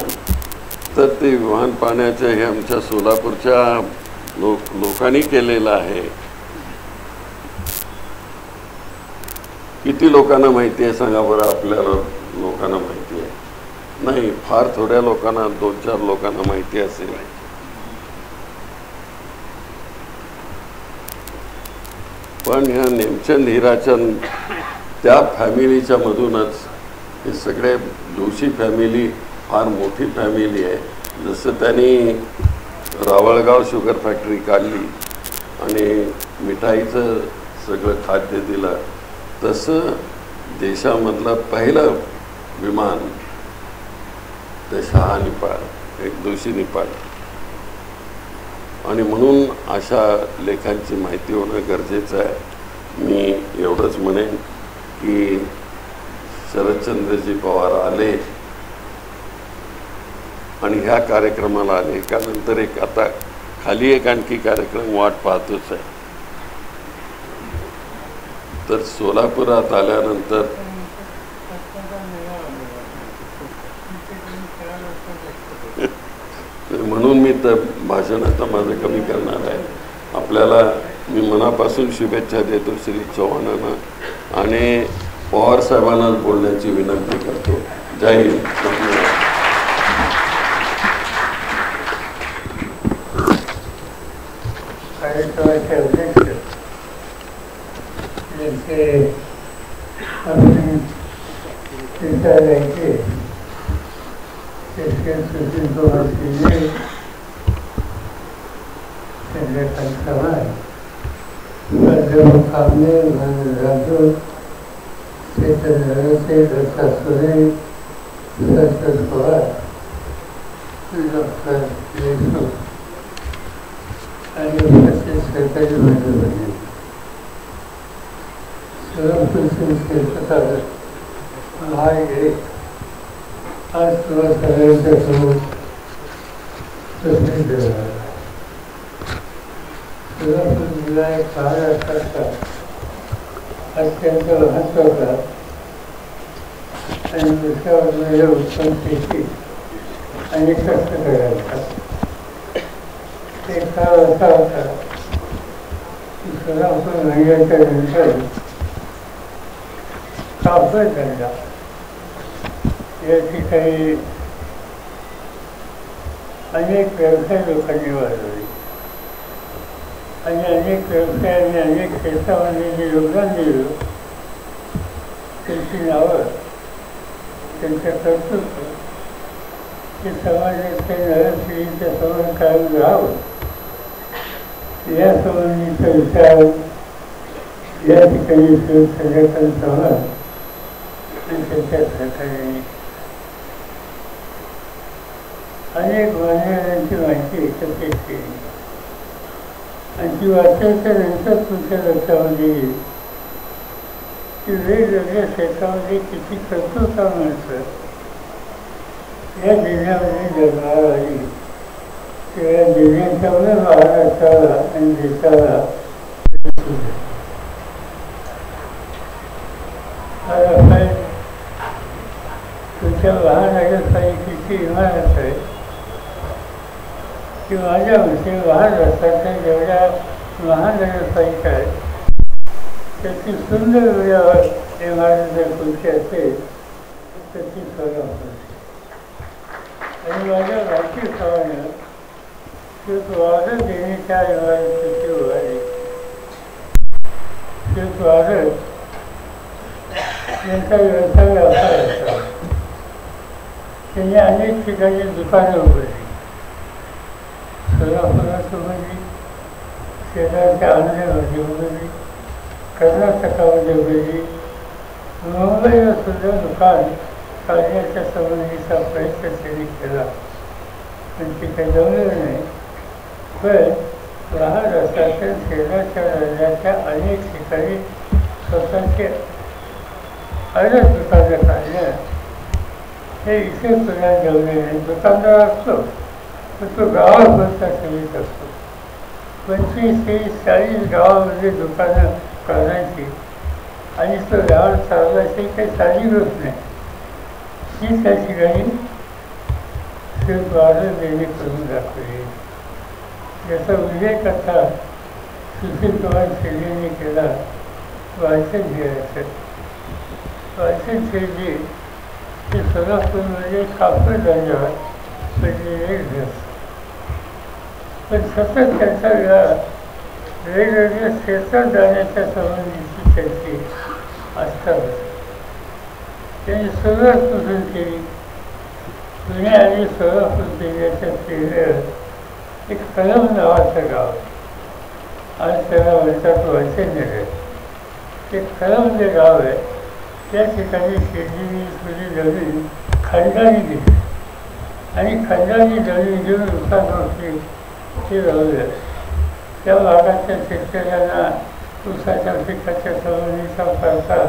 तर ते विमान पाहण्याचं हे आमच्या सोलापूरच्या लोकांनी केलेलं आहे. किती लोकांना माहिती आहे सांगा बरं? आपल्याला लोकांना माहिती आहे? नाही, फार थोड्या लोकांना, 2-4 लोकांना माहिती असेल. पण ह्या नेमचंद हिराचंद त्या फॅमिलीच्या मधूनच हे सगळे जोशी फॅमिली फार मोठी फॅमिली आहे. जसं त्यांनी रावळगाव शुगर फॅक्टरी काढली आणि मिठाईचं सगळं खाद्य दिलं, तसं देशामधलं पहिलं विमान ते शहा निपाळ, एक जोशी निपाळ. आणि म्हणून अशा लेखांची माहिती होणं गरजेचं आहे. मी एवढंच म्हणेन की शरदचंद्रजी पवार आले आणि ह्या कार्यक्रमाला आले का नंतर एक आता खाली एक आणखी कार्यक्रम वाट पाहतोच आहे. तर सोलापुरात आल्यानंतर म्हणून मी तर भाषण आता माझं कमी करणार आहे. आपल्याला मी मनापासून शुभेच्छा देतो श्री चव्हाणांना आणि पवार साहेबांना बोलण्याची विनंती करतो. जय हिंद. कार्यक्रमाचे अध्यक्ष यांचे आपण विचारायचे सुशील कुमार शिंदे, चंद्रकांत चव्हाण, प्राध्यापक कामने, राजू, चेतन रनसे, दत्ता सुरे, दत्त पवार, डॉक्टर देशमुख आणि उपस्थित सरकारी मान्यवर सोलापूरचे शिल्पकार महागे आज तुला सगळ्यांच्या समोर प्रसिद्ध झाला. सोलापूर जिल्हा एक महाराष्ट्राचा अत्यंत महत्त्वाचा आणि विषयावरच्या उत्पन्नाची अनेक कष्ट करायचा. एक काळ असा होता की सोलापूर महिन्याच्या नंतर कापड धंदा या ठिकाणी अनेक व्यवसाय लोकांनी वाढवले आणि अनेक व्यवसायांनी अनेक क्षेत्रामध्ये जे योगदान दिलं त्यांची नावं, त्यांचं कर्तृत्व हे समाजाच्या नरपिढीच्या समोर कायम राहावं या संबंधीचा विचार या ठिकाणी चंद्रकांत चव्हाण आणि त्यांच्या सहकार्याने अनेक मान्यवरांची माहिती एकत्रित केली आणि ती वाचायच्या नंतर तुमच्या लक्षामध्ये येईल की वेगवेगळ्या क्षेत्रामध्ये किती कर्तृत्व माणसं या जिल्ह्यामध्ये जन्माला आली किंवा या जिल्ह्याच्यामुळे महाराष्ट्राला आणि देशाला तुमच्या महानगरपालिकेची इमारत आहे की माझ्या मते महाराष्ट्राच्या जेवढ्या महानगरपालिका आहेत त्याची सुंदर वेळावर इमारत जर कोणती असेल तर ती सोलापूर. आणि माझ्या राखी सवानं एक वारं देण्याच्या इमारतीची उभारली. एक वारं यांचा व्यवसाय व्यापार होता. त्यांनी अनेक ठिकाणी दुकानं उघडली. सोलापुरात उघडली, शेजारच्या आंध्रमध्ये उघडली, कर्नाटकामध्ये उघडली, मुंबईला सुद्धा दुकान काढण्याच्या संबंधीचा प्रयत्न त्यांनी केला पण ते काही जमलेलं नाही. पण महाराष्ट्राच्या शेजारच्या राज्याच्या अनेक ठिकाणी स्वतःचे खरं दुकानं काढलं हे इथे पुण्यात जेवणे नाही. दुकानदार असतो तर तो गावापुरता सेवित असतो. 25-30-40 गावामध्ये दुकानं काढायची आणि तो गाव चालवायची काही साधी गोष्ट नाही. ही त्या ठिकाणी वाढ देणे करून दाखवली. याचा उल्लेख आता सुशील कुमार शेळकेंनी केला. वाचन घ्यायचं वाचन शेळके ते सोलापूरमध्ये कापड झाल्यावर पडलेले दिवस. पण सतत त्यांचा वेगवेगळ्या क्षेत्रात जाण्याच्या संबंधीची त्यांची आस्था होती. त्यांनी सुरुवात कुठून केली? पुणे आणि सोलापूर जिल्ह्याच्या सीमेवर एक कलम नावाचं गाव, आज त्याला म्हणतात वैचन्य. ते कलम जे गाव आहे त्या ठिकाणी शेतीची थोडी जमीन खंडाने दिली आणि खंडाने जमीन घेऊन उसानोटी ते लावलं. त्या भागाच्या शेतकऱ्यांना ऊसाच्या पिकाच्या संबंधीचा फारसा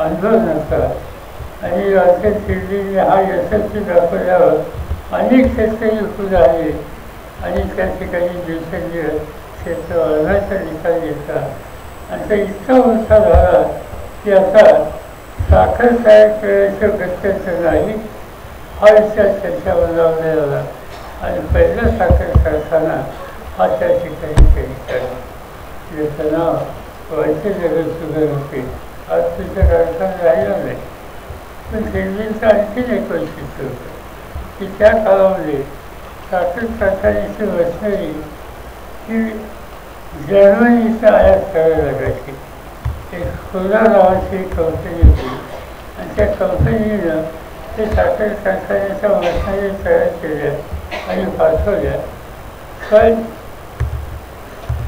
अनुभव नसता आणि वाचन शेतीने हा यशस्वी दाखवल्यावर अनेक शेतकरी पुढे आले आणि त्या ठिकाणी दिवसेंदिवस क्षेत्र वाढण्याचा निकाल घेतला. आणि तो इतका उत्साह झाला की आता साखर तयार करायचं गरजेचं नाही हा विचार त्यांच्या मनावर आला आणि पहिला साखर कारखाना हा त्या ठिकाणी त्यांनी केला. ज्याचं नाव वैद्यनगर सुगर होते. आज तुझ्या कारखाना राहिला नाही. पण शेतीचं आणखीन एक वैशिष्ट्य होतं की त्या काळामध्ये साखर कारखान्याची मशिनरी ही जर्मनीचा आयात करायला लागायची. एक सोला नावाची कंपनी होती आणि त्या कंपनीनं ते साखर कारखान्याच्या मशिनरी तयार केल्या आणि पाठवल्या. पण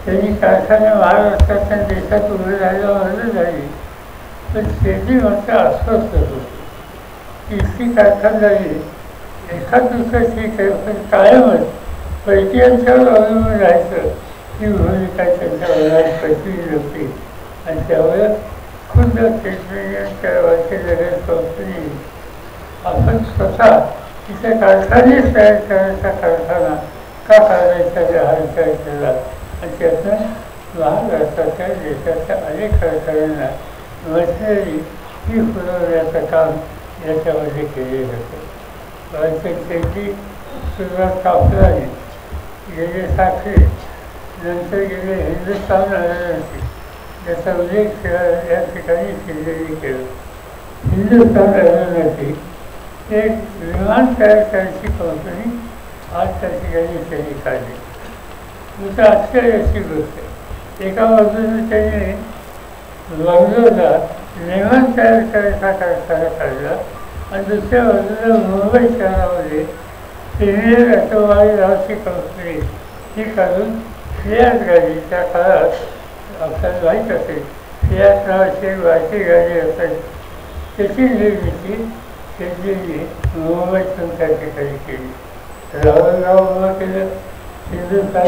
त्यांनी कारखाने महाराष्ट्रात आणि देशात उभे राहायला मदत झाली. पण शेती मात्र अस्वस्थ होती. इतकी कारखानदारी एखाद दुसरं ठीक आहे पण कायमच पैकीयांच्यावर अवलंबून राहायचं ही भूमिका त्यांच्या मनात पटली नव्हती. आणि त्यामुळे खुद्द पेट्रोलियमच्या वैद्यनगर कंपनी आपण स्वतः तिथे कारखानेच तयार करण्याचा कारखाना का काढायचा हा विचार केला आणि त्यातून महाराष्ट्राच्या देशाच्या अनेक कारखान्यांना मशिनरी ही पुरवण्याचं काम याच्यामध्ये केलेलं होतं. वाचन शेती सुरुवात कापडाने गेले साखरे नंतर गेले हिंदुस्थान अदालती याचा उल्लेख या ठिकाणी शिंदेने केला. हिंदुस्थान अदालती एक विमान तयार करायची कंपनी आज त्या ठिकाणी त्यांनी काढली. तुमचं आश्चर्याची गोष्ट आहे. एका बाजूने त्यांनी बंगलोरला विमान तयार करायचा कारखाना काढला आणि दुसऱ्या बाजूला मुंबई शहरामध्ये प्रीमियर ऑटोमोबाईल नावाची कंपनी ही काढून फियाट गाडी, त्या काळात आपल्याला माहीत असेल फियाट नावाची एक वाची गाडी असायची, त्याची निर्मिती शेतीने मुंबईतून त्या ठिकाणी केली. रावणगाव उभं केलं. हिंदुस्थान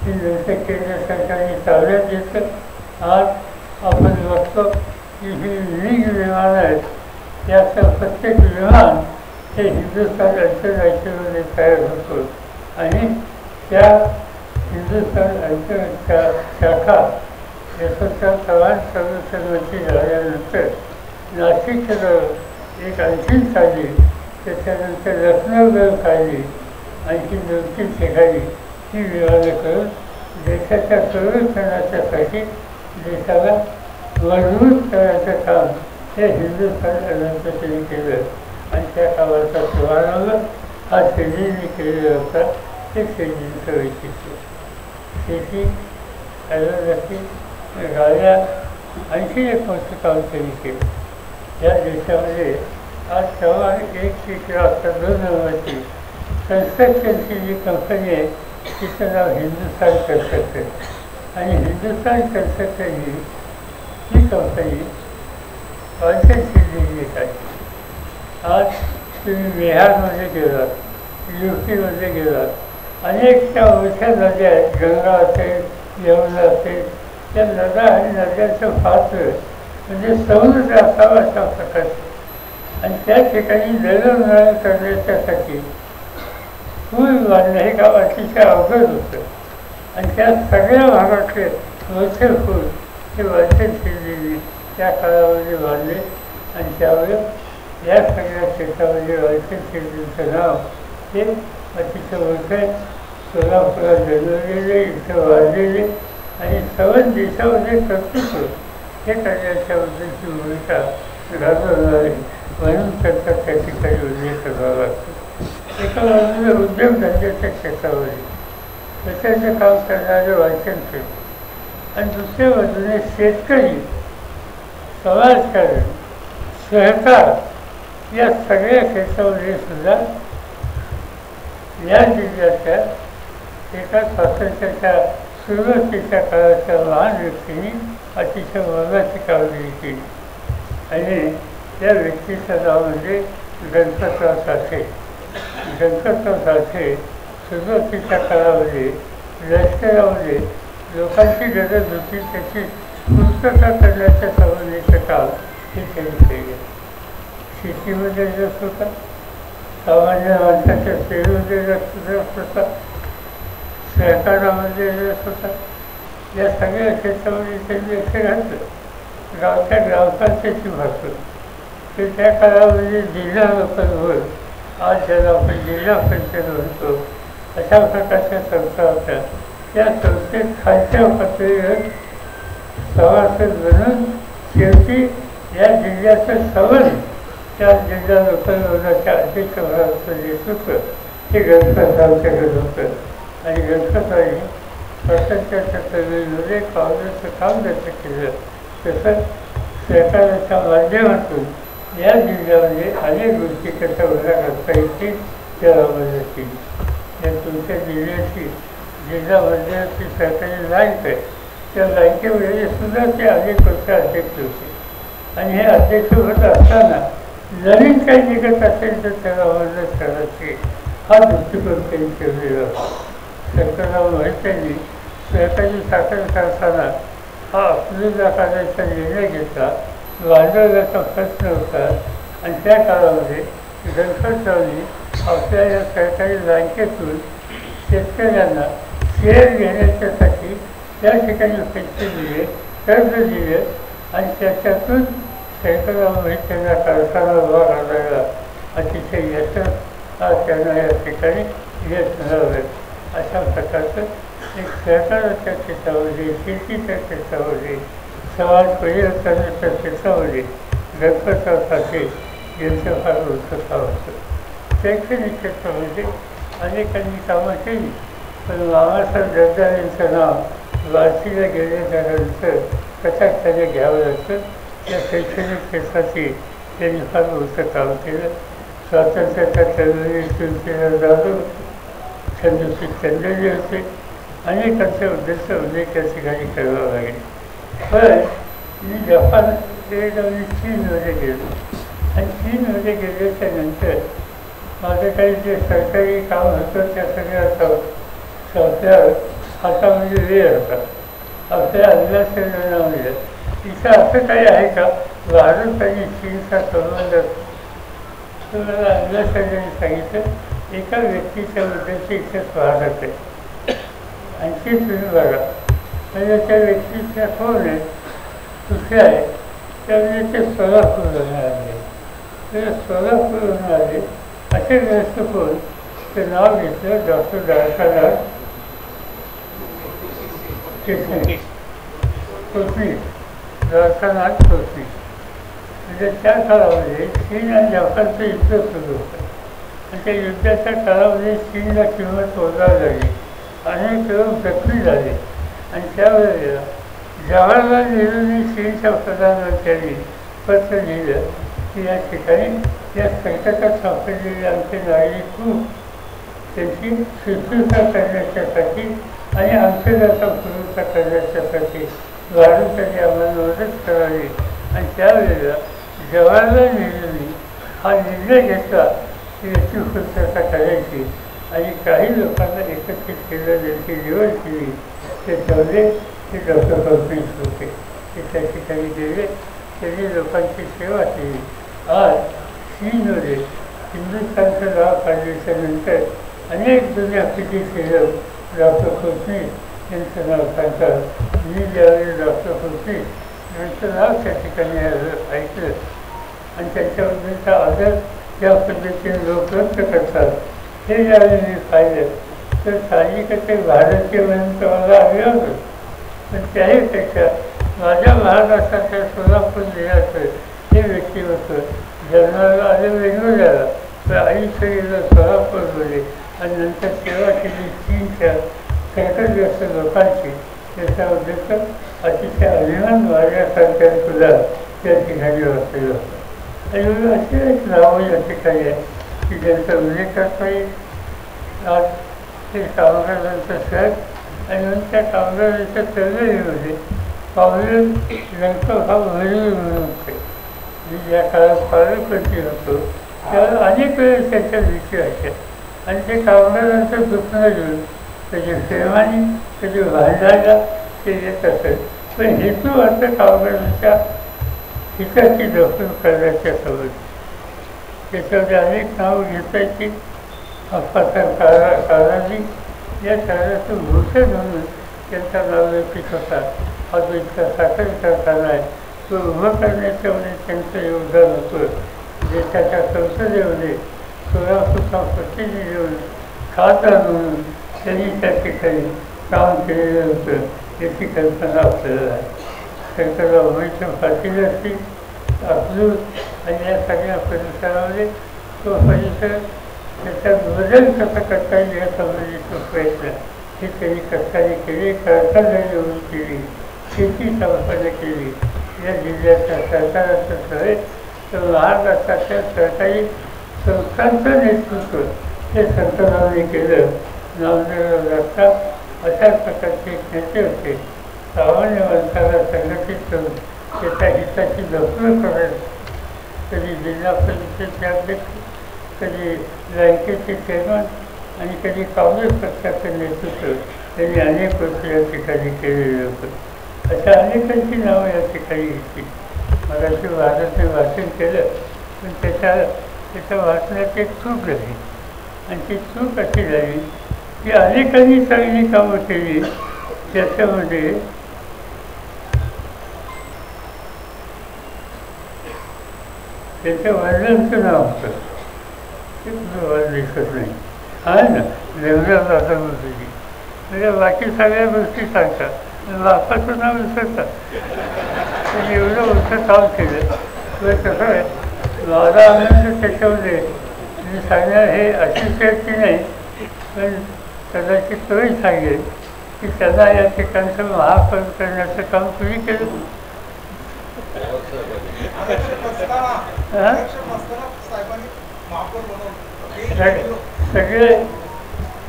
ही नंतर केंद्र सरकारने ताब्यात घेतलं. आज आपण बघतो की ही विविध विमानं आहेत. याचं प्रत्येक विमान हे हिंदुस्थान आंतरराष्ट्रीयमध्ये तयार होतो आणि त्या हिंदुस्थान आंतरच्या शाखा यशस्वी चव्हाण संरक्षणमंत्री झाल्यानंतर नाशिक एक आणखीन काढली. त्याच्यानंतर लखनौगड काढली. आणखी 2-3 ठिकाणी ही विमानं करून देशाच्या संरक्षणाच्यासाठी देशाला मजबूत करण्याचं काम हे हिंदुस्थान अनंततेने केलं आणि त्या कामाचा शुभारंभ हा शेतीने केलेला होता. ते शेतीचं वैशिष्ट्य. शेती अनंतती गाड्या आणखी एक मोठं काम त्यांनी केलं. या देशामध्ये आज चव्हाण एक किंवा 2 नंबरची कन्स्ट्रक्शनची जी कंपनी आहे तिचं नाव हिंदुस्थान कन्स्ट्रक्शन आणि हिंदुस्थान कन्स्ट्रक्शन ही कंपनी वाचन शेतीची आहे. आज तुम्ही बिहारमध्ये गेलात, UPमध्ये गेलात, अनेक त्या मोठ्या नद्या आहेत. गंगा असेल, यमुना असेल, त्या नद्या आणि नद्यांचं पात्र म्हणजे समुद्र असावा अशा प्रकारचे आणि त्या ठिकाणी दळणवळण करण्याच्यासाठी पूल बांधणं हे काम अतिशय अवघड होतं आणि त्या सगळ्या भागातले मोठे पूल हे वाचन शिल्लेने त्या काळामध्ये बांधले आणि त्यामुळे या सगळ्या क्षेत्रामध्ये वाचन शिल्लेचं नाव हे अतिशय मोठं सोलापुरात जन्मलेले इथं वाढलेले आणि सर्व देशामध्ये कर्तृत्व हे करण्याच्याबद्दलची भूमिका गाजवणारे म्हणून त्यांचा त्या ठिकाणी उल्लेख करावा लागतो. एका बाजूला उद्योगधंद्याच्या क्षेत्रामध्ये त्याच्याचं काम करणारे वाचनकर्ते आणि दुसऱ्या बाजूने शेतकरी, समाजकारण, सहकार या सगळ्या क्षेत्रामध्ये सुद्धा या जिल्ह्याच्या एका स्वातंत्र्याच्या सुरुवातीच्या काळाच्या महान व्यक्तींनी अतिशय मोलाची कामगिरी केली आणि त्या व्यक्तीचं नाव म्हणजे गणपतराव साठे. गणपतराव साठे सुरुवातीच्या काळामध्ये लष्करामध्ये लोकांची गरज होती त्याची पूर्तता करण्याच्या संबंधीचं काम हे त्यांनी केले. शेतीमध्ये रस होता, सामान्य माणसाच्या सेवेमध्ये रस होता, सहकारामध्ये रस होता. या सगळ्या क्षेत्रामध्ये त्यांनी लक्ष घातलं. गावच्या ग्रामपंचायती भासून ते त्या काळामध्ये जिल्हा लोकांवर आज ज्याला आपण जिल्हा परिषद म्हणतो अशा प्रकारच्या संस्था होत्या. त्या संस्थेत खालच्या पातळीवर सभासद बनून शेवटी या जिल्ह्याचं सवल त्या जिल्हा लोकांच्या अध्यक्षपदाचं नेतृत्व हे गणपतरावच्याकडे होतं आणि गणपतरावनी स्वातंत्र्याच्या चळवळीमध्ये काँग्रेसचं काम व्यक्त केलं. तसंच सरकारच्या माध्यमातून या जिल्ह्यामध्ये अनेक गोष्टी कशा उभ्या करता येतील त्याला मदत केली. या तुमच्या जिल्ह्याची जिल्हा मध्यवर्ती सरकारी बँक आहे त्या बँकेमध्ये सुद्धा ते अनेक वर्ष अध्यक्ष होते आणि हे अध्यक्ष होत असताना नवीन काही निघत असेल तर त्याला मदत करायची हा दृष्टिकोन त्यांनी ठेवलेला होता. शंकरराव मोहित्यांनी सहकारी साखर कारखाना हा अकलूजला काढायचा निर्णय घेतला. भांडवलाचा प्रश्न होता आणि त्या काळामध्ये गणपतरावनी आपल्या या सरकारी बँकेतून शेतकऱ्यांना शेअर घेण्याच्यासाठी त्या ठिकाणी पैसे दिले, कर्ज दिले आणि त्याच्यातून शंकरराव मोहित्यांना कारखाना उभा घालायला अतिशय यश त्यांना या ठिकाणी यश मिळालं. अशा प्रकारचं एक सहकाराच्या क्षेत्रामध्ये, शेतीच्या क्षेत्रामध्ये, समाज परिवर्तनाच्या क्षेत्रामध्ये गणपतराव साठे यांचं फार उत्साह होतं. शैक्षणिक क्षेत्रामध्ये अनेकांनी कामं केली पण मामासाहेब जगदाळे यांचं नाव वाचीला गेल्यानंतर कथाकथाने घ्यावं लागतं. या शैक्षणिक क्षेत्राची त्यांनी फार मोठं काम केलं. स्वातंत्र्याच्या चळवळीत जाधव, चंद्रशेखर चंद्रजी होते. अनेकांचे उल्लेख या ठिकाणी करावा लागेल. पण मी जपान चीनमध्ये गेलो आणि चीनमध्ये गेल्याच्या नंतर माझं काही जे सरकारी काम होतं त्या सगळ्या संस्था हातामध्ये वेळ होता. आपल्या अभिलाषणामध्ये तिथं असं काही आहे का भारत आणि चीनचा संबंध. मला अभिलाषणाने सांगितलं एका व्यक्तीच्या बद्दलचे इथेच वाहत आहे आणि ते तुम्ही बघा. म्हणजे त्या व्यक्तीच्या कोण आहे, कुठे आहे, त्यामुळे ते सोलापूरहून आले. तर सोलापूरहून आले असे ग्रस्त कोण ते नाव घेतलं डॉक्टर द्वारकानाथ कोसमी, द्वारकानाथ कोसमी. म्हणजे त्या काळामध्ये चीन आणि जपानचं युद्ध सुरू होतं आणि त्या युद्धाच्या काळामध्ये चीनला किंमत मोजावी लागली. अनेक लोक जखमी झाले आणि त्यावेळेला जवाहरलाल नेहरूंनी चीनच्या प्रधानमंत्र्यांनी पत्र लिहिलं की या ठिकाणी या संकटात सापडलेले आमचे नागरिक खूप त्यांची शुश्रूषा करण्याच्यासाठी आणि आमच्याचा पुरवठा करण्याच्यासाठी भारताने आम्हाला मदत करावी. आणि त्यावेळेला जवाहरलाल नेहरूंनी हा निर्णय घेतला की याची पूर्तता करायची आणि काही लोकांना एकत्रित केलं, त्यांची निवड केली. ते ठेवले ते डॉक्टर कल्पित होते. ते त्या ठिकाणी गेले. त्यांनी लोकांची सेवा केली. आज चीनमध्ये हिंदुस्थानचं नाव काढल्याच्यानंतर अनेक जुन्या फिजिशियन डॉक्टर खोसनी यांचं नाव सांगतात. मी ज्यावेळी डॉक्टर खोसनी यांचं नाव त्या ठिकाणी ऐकलं आणि त्यांच्याबद्दलचा आदर ज्या पद्धतीने लोक व्यक्त करतात हे ज्यावेळी मी पाहिलं तर साहजिकच ते भारतीय म्हणून तर मला अभिमान होतो. पण त्याहीपेक्षा माझ्या महाराष्ट्राच्या सोलापूर जिल्ह्याचं हे व्यक्तिमत्व जन्माला आलं वेगवेगळ्याला तर आयुष्य गेलं सोलापूरमध्ये आणि नंतर सेवा केली चीनच्या संकटग्रस्त लोकांची. त्याच्याबद्दल अतिशय अभिमान माझ्यासारख्या सुद्धा त्या ठिकाणी वाचलेलं होतं. आणि असे एक नावं या ठिकाणी आहे की ज्यांचा उल्लेख करता येईल. आज ते कामगारांचं शहर आणि मग त्या कामगारांच्या चळवळीमध्ये काँग्रेस रंग हा भरीव म्हणून होते. मी ज्या काळात पालकमंत्री होतो त्यावेळेला अनेक वेळेस त्यांच्या दिवशी व्हायच्या आणि ते कामगारांचं दुखणं घेऊन कधी प्रेमाने कधी भांडायला ते येत असत. पण हेतू असं कामगारांच्या हिताची दखल करण्याच्या समज. त्याच्यामध्ये अनेक नावं घेता येतील. अप्पासाहेब काराजी या शहराचं भूषण म्हणून त्यांचा नाव व्यक्तिक होता. हा जो इतका साखर कारखाना आहे तो उभं करण्याच्यामध्ये त्यांचं योगदान होतं. देशाच्या संसदेमध्ये 16 प्रतिनिधी होऊन खासदार म्हणून त्यांनी त्या ठिकाणी काम केलेलं होतं याची कल्पना आपल्याला आहे. शंकरराव उमेशराव पाटील असतील, अब्दुल आणि या सगळ्या परिसरामध्ये तो परिसर त्याच्यात बदल कसा करता येईल या संबंधीचा प्रयत्न हे त्यांनी कष्टाने केले. कारखाना येऊन केली, शेती संपन्न केली. या जिल्ह्याच्या सरकाराचं सगळे तर महाराष्ट्राच्या सरकारी संस्थांचं नेतृत्व हे संतरावने केलं. नामदेवराव जगताप अशा प्रकारचे एक नेते होते. सामान्य माणसाला संघटित करून त्याच्या हिताची दखल करत कधी जिल्हा परिषदेचे अध्यक्ष, कधी बँकेचे चेअरमन आणि कधी काँग्रेस पक्षाचं नेतृत्व त्यांनी अनेक वर्ष या ठिकाणी केलेलं होतं. अशा अनेकांची नावं या ठिकाणी घेतली. मराठी भाषेचे भाषण केलं पण त्याच्या वाचण्यात एक चूक झाली आणि ती चूक अशी झाली की अनेकांनी चांगली कामं केली. त्याच्यामध्ये त्याच्या वडिलांचं नाव होतं ते मला दिसत नाही. आहे ना देवराज दादा मुलगी म्हणजे बाकी सगळ्या गोष्टी सांगतात बापाचं नाव विसरतात. त्यांनी एवढं मोठं काम केलं तर कसं आहे माझा आनंद त्याच्यामध्ये मी सांगणार हे अतिशयोक्ती नाही पण कदाचित तोही सांगेल की त्यांना या ठिकाणचं महापद करण्याचं काम तुम्ही केलं.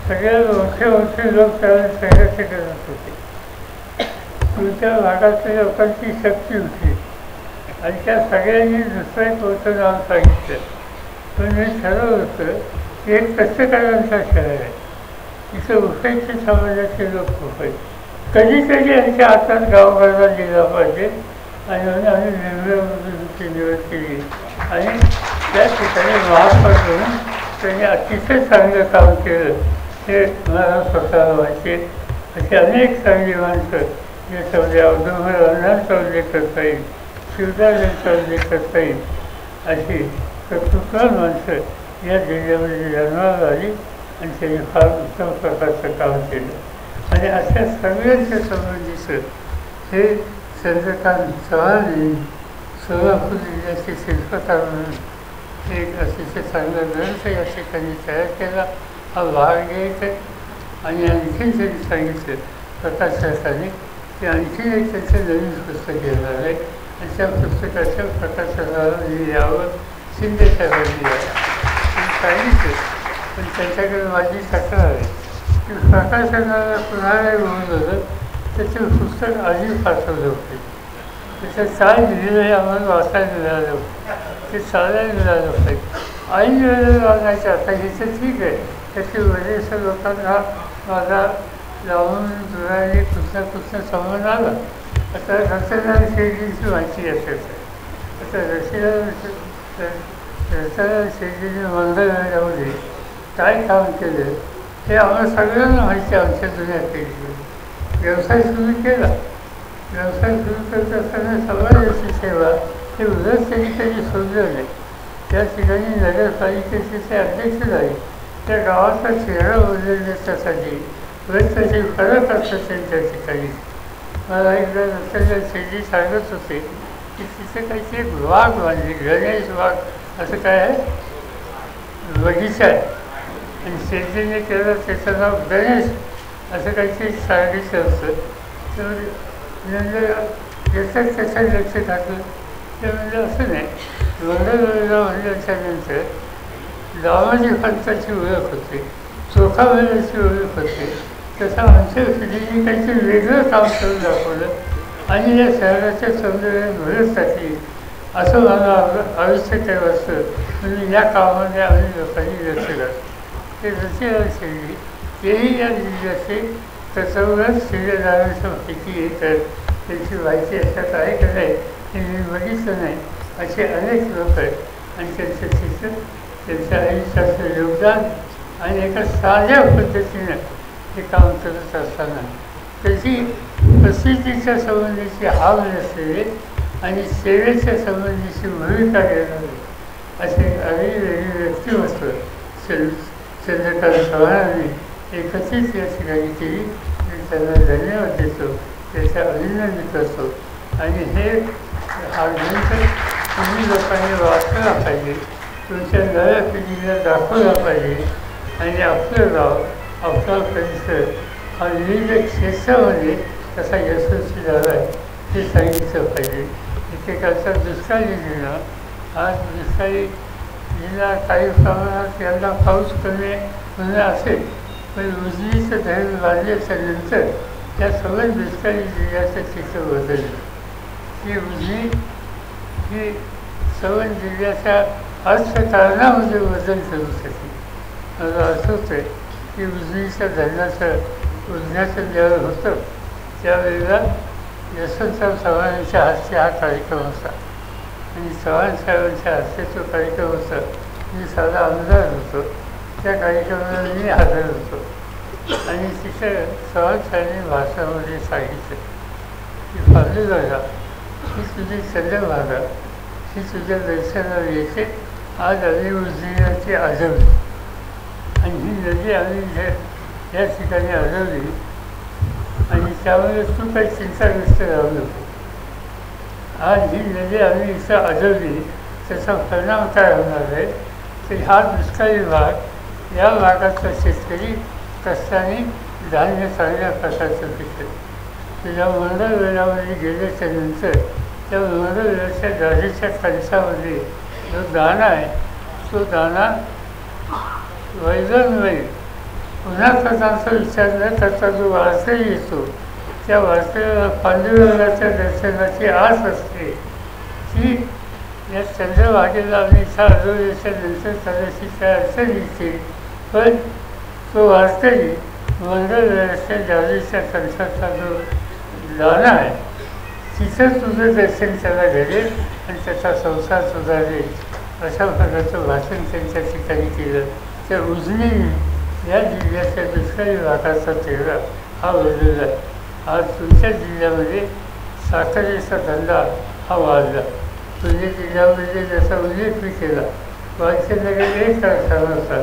सगळे मोठे लोक त्यावेळेस संघर्ष करत होते. तुमच्या भागातल्या लोकांची शक्ती होती आणि त्या सगळ्यांनी दुसरं एक मोठं नाव सांगितलं. पण मी ठरवलं होतं की एक कष्टकऱ्यांचा शहर आहे. तिथं उपायचे समाजाचे लोक खूप आहेत. कधीतरी यांच्या हातात गावगाडा दिला पाहिजे आणि म्हणून आम्ही वेगवेगळ्या निवड केली आणि त्या ठिकाणी महापौर म्हणून त्यांनी अतिशय चांगलं काम केलं हे मला स्वतःला वाटते. अशी अनेक चांगली माणसं याच्यामध्ये अवधूभर अण्णांचा उल्लेख करता येईल, शिवदास यांचा उल्लेख करता येईल. अशी कर्तृत्वान माणसं या जिल्ह्यामध्ये जन्माला आली आणि त्यांनी फार उत्तम प्रकारचं काम केलं. आणि अशा सगळ्यांच्या संबंधीचं हे चंद्रकांत चव्हाण सोलापूर जिल्ह्याचे शिल्पकार म्हणून एक अतिशय चांगला ग्रंथ या ठिकाणी तयार केला. हा भाग घ्यायचा आणि आणखीन त्यांनी सांगितलं प्रकाशकाने की आणखीन एक त्याचं नवीन पुस्तक येणार आहे आणि त्या पुस्तकाच्या प्रकाशनाला यावर शिंदे साहेबांनी सांगितलं. पण त्यांच्याकडे माझी तक्रार आहे की प्रकाशनाला पुन्हा बोलवलं त्याचं पुस्तक आधीच पाठवलं होते. त्याच्यात काय लिहिलं आहे आम्हाला वाचायला मिळालं होतं ते चालायला मिळालं पाहिजे. ऐन वेळेला वागायचं आता ह्याचं ठीक आहे. त्याची बरेच लोकांना माझा लावून दुराने कुठला संबंध आला. आता रचना शैलीची माहिती असेल आता रसायन शेतीने मंगळवेढामध्ये काय काम केलं हे आम्हाला सगळ्यांना माहिती आहे. आमच्या जुन्या पिढीने व्यवसाय सुरू केला. व्यवसाय सुरू करत असताना समाजाची सेवा हे उलट त्यांनी कधी सोडलं नाही. त्या ठिकाणी नगरपालिकेचे ते अध्यक्ष झाले. त्या गावाचा चेहरा बदलण्यासाठी बरेचसे फरक असतात त्यांच्या ठिकाणी. मला एकदा रस्त्याच्या शेती सांगत होते की तिथे काहीतरी एक वाघ बांधली, गणेश वाघ असं काय आहे, बगीचा आहे आणि शेतीने केलं त्याचं नाव गणेश असं काहीतरी सांगितलं असतं. तर म्हणजे याच्यात त्याच्या लक्ष टाकलं. ते म्हणजे असं नाही, मंगळवेढा म्हणल्याच्यानंतर लावणी पंथाची ओळख होते, चोखा वेळाची ओळख होते. तसं आमच्या पिढीने काहीतरी वेगळं काम करून दाखवलं आणि या शहराच्या सौंदर्य भरत टाकली असं मला आयुष्य ते वाटतं. म्हणजे या कामामध्ये आम्ही लोकांनी लक्ष घातलं. ते रसिक शैली तेही या जिल्ह्याचे त्याच्यावरच शिलेदारांच्या माहिती येतात, त्यांची माहिती असतात आहे का नाही हे मी बघितलं नाही असे अनेक लोक आहेत आणि त्यांचं शिक्षण, त्यांच्या आयुष्याचं योगदान आणि एका साध्या पद्धतीनं हे काम करत असताना त्याची प्रसिद्धीच्या संबंधीची हाव नसलेले आणि सेवेच्या संबंधीची भूमिका घेणारे असे वेगवेगळी व्यक्तिमत्व चंद्रकांत चव्हाणांनी एकत्रित या ठिकाणी केली. मी त्यांना धन्यवाद देतो, त्याचा अभिनंदन करतो. आणि हे हा ग्रंथ तुम्ही लोकांनी वाचला पाहिजे, तुमच्या नव्या पिढीला दाखवला पाहिजे आणि आपलं गाव, आपला परिसर हा विविध क्षेत्रामध्ये कसा यशस्वी झाला आहे हे सांगितलं पाहिजे. एकेकाचा दुष्काळी जिल्हा, आज दुष्काळी जिल्हा काही प्रमाणात यंदा पाऊस कमी होणं असेल, पण उजनीचं धरण बांधल्याच्या नंतर त्या सगळ्या दुष्काळी जिल्ह्याचं चित्र बदललं. ही उजनी ही सवण जिल्ह्याच्या अर्थकारणामध्ये बदल करू शकते. मला आठवतं आहे की उजनीच्या धरणाचं उजण्याचं ज्यावेळेस होतं त्यावेळेला यशवंतराव चव्हाणांच्या हस्ते हा कार्यक्रम होता आणि चव्हाण साहेबांच्या हस्ते तो कार्यक्रम होता. मी साधा आमदार होतो, त्या कार्यक्रमाला मी हजर होतो आणि तिथे चव्हाण साहेबांनी भाषणामध्ये सांगितलं की पांडुरंगा, ही तुझी चंद्रभागा, ही तुझ्या दर्शनाला येते. आज आम्ही उजनीची आजवली आणि ही नदी आम्ही या ठिकाणी आजवली आणि त्यामुळे तू काही चिंताग्रस्त राहू नको. आज ही नदी आम्ही इथं आजवली, त्याचा परिणाम काय होणार आहे तर हा दुष्काळी भाग, या भागातला शेतकरी कष्टाने धान्य चांगल्या प्रकारचं पिकतं. तुझ्या मंगळवेढामध्ये गेल्याच्या नंतर त्या मंगळवेढाच्या दाढीच्या कणसामध्ये जो दाणा आहे तो दाणा वैदनमयी पुन्हा कथांचा विचार न करता जो वारकरी येतो त्या वारकऱ्याला पांडुरंगाच्या दर्शनाची आस असते. ती या चंद्रभागेला आम्ही इथं आजवल्याच्या नंतर कदाचित काय अडचण येते, पण तो वारकरी मंगळवेढाच्या दाढीच्या कणसाचा जो दाणा आहे तिथं तुझं दर्शन त्याला घडेल आणि त्याचा संसार सुधारेल अशा प्रकारचं भाषण त्यांच्या ठिकाणी केलं. त्या उजनीने या जिल्ह्याच्या दुष्काळी भागाचा चेहरा हा बदलला. आज तुमच्या जिल्ह्यामध्ये साखरेचा धंदा हा वाढला. तुझ्या जिल्ह्यामध्ये जसा उल्लेख मी केला, वाचनगर एक कारखाना होता,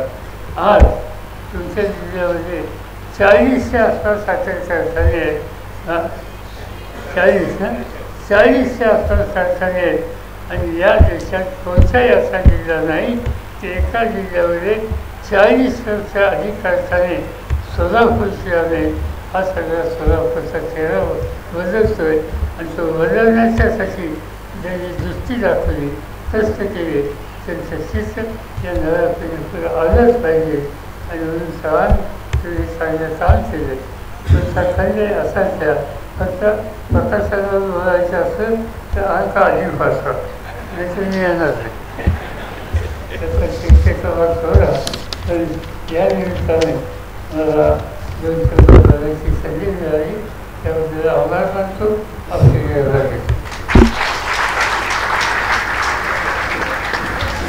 आज तुमच्या जिल्ह्यामध्ये 40च्या आसपास साखर कारखाने आहेत. 40च्या आसपास कारखाने आहेत आणि या देशात कोणताही असा जिल्हा नाही की एका जिल्ह्यामध्ये 40पेक्षा अधिक कारखाने सोलापूर जिल्ह्याने हा सगळा सोलापूरचा चेहरा बदलतो आहे आणि तो बदलण्याच्यासाठी ज्यांनी दृष्टी दाखवली, कष्ट केले, त्यांचं शिस्त या नव्या पिढीपुढे आलंच पाहिजे. आणि म्हणून चव्हाण तुम्ही चांगलं काम केलं. तुमचा खंड असायच्या फक्त प्रकाशाला बोलायचं असेल तर अंक अधिक वाचा, नाही तुम्ही येणार नाही. त्याचा शिक्षकावर सोडा. तर या निमित्ताने मला 2 शब्द बोलायची संधी मिळाली, त्याबद्दल आभार मानतो. आपली लागेल.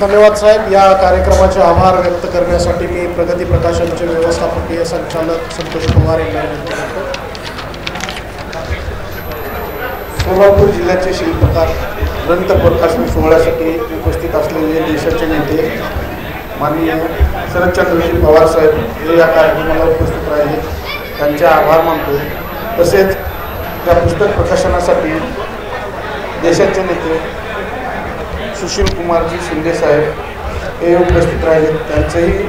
धन्यवाद साहेब. या कार्यक्रमाचे आभार व्यक्त करण्यासाठी मी प्रगती प्रकाशनचे व्यवस्थापकीय संचालक संतोष पवार यांना विनंती करतो. सोलापूर जिल्ह्याचे शिल्पकार ग्रंथ प्रकाशन सोहळ्यासाठी उपस्थित असलेले देशाचे नेते माननीय शरदचंद्रजी पवार साहेब हे या कार्यक्रमाला उपस्थित राहिले, त्यांचे आभार मानतो. तसेच या पुस्तक प्रकाशनासाठी देशाचे नेते सुशील कुमारजी शिंदे साहेब हे उपस्थित राहिले, त्यांचेही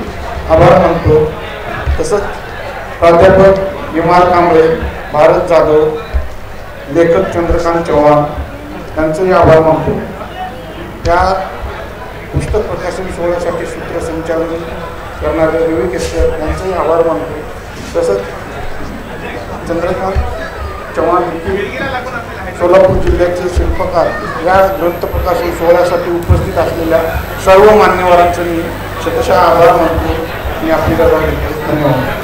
आभार मानतो. तसंच प्राध्यापक विमार कांबळे, भारत जाधव, लेखक चंद्रकांत चव्हाण त्यांचेही आभार मानतो. त्या पुस्तक प्रकाशन सोहळ्यासाठी सूत्रसंचालन करणारे रवी केसकर यांचेही आभार मानतो. तसंच चंद्रकांत चव्हाण सोलापूर जिल्ह्याचे शिल्पकार या ग्रंथ प्रकाशन सोहळ्यासाठी उपस्थित असलेल्या सर्व मान्यवरांचे मी शतशः आभार मानतो. मी आपली रजा घेतो. धन्यवाद.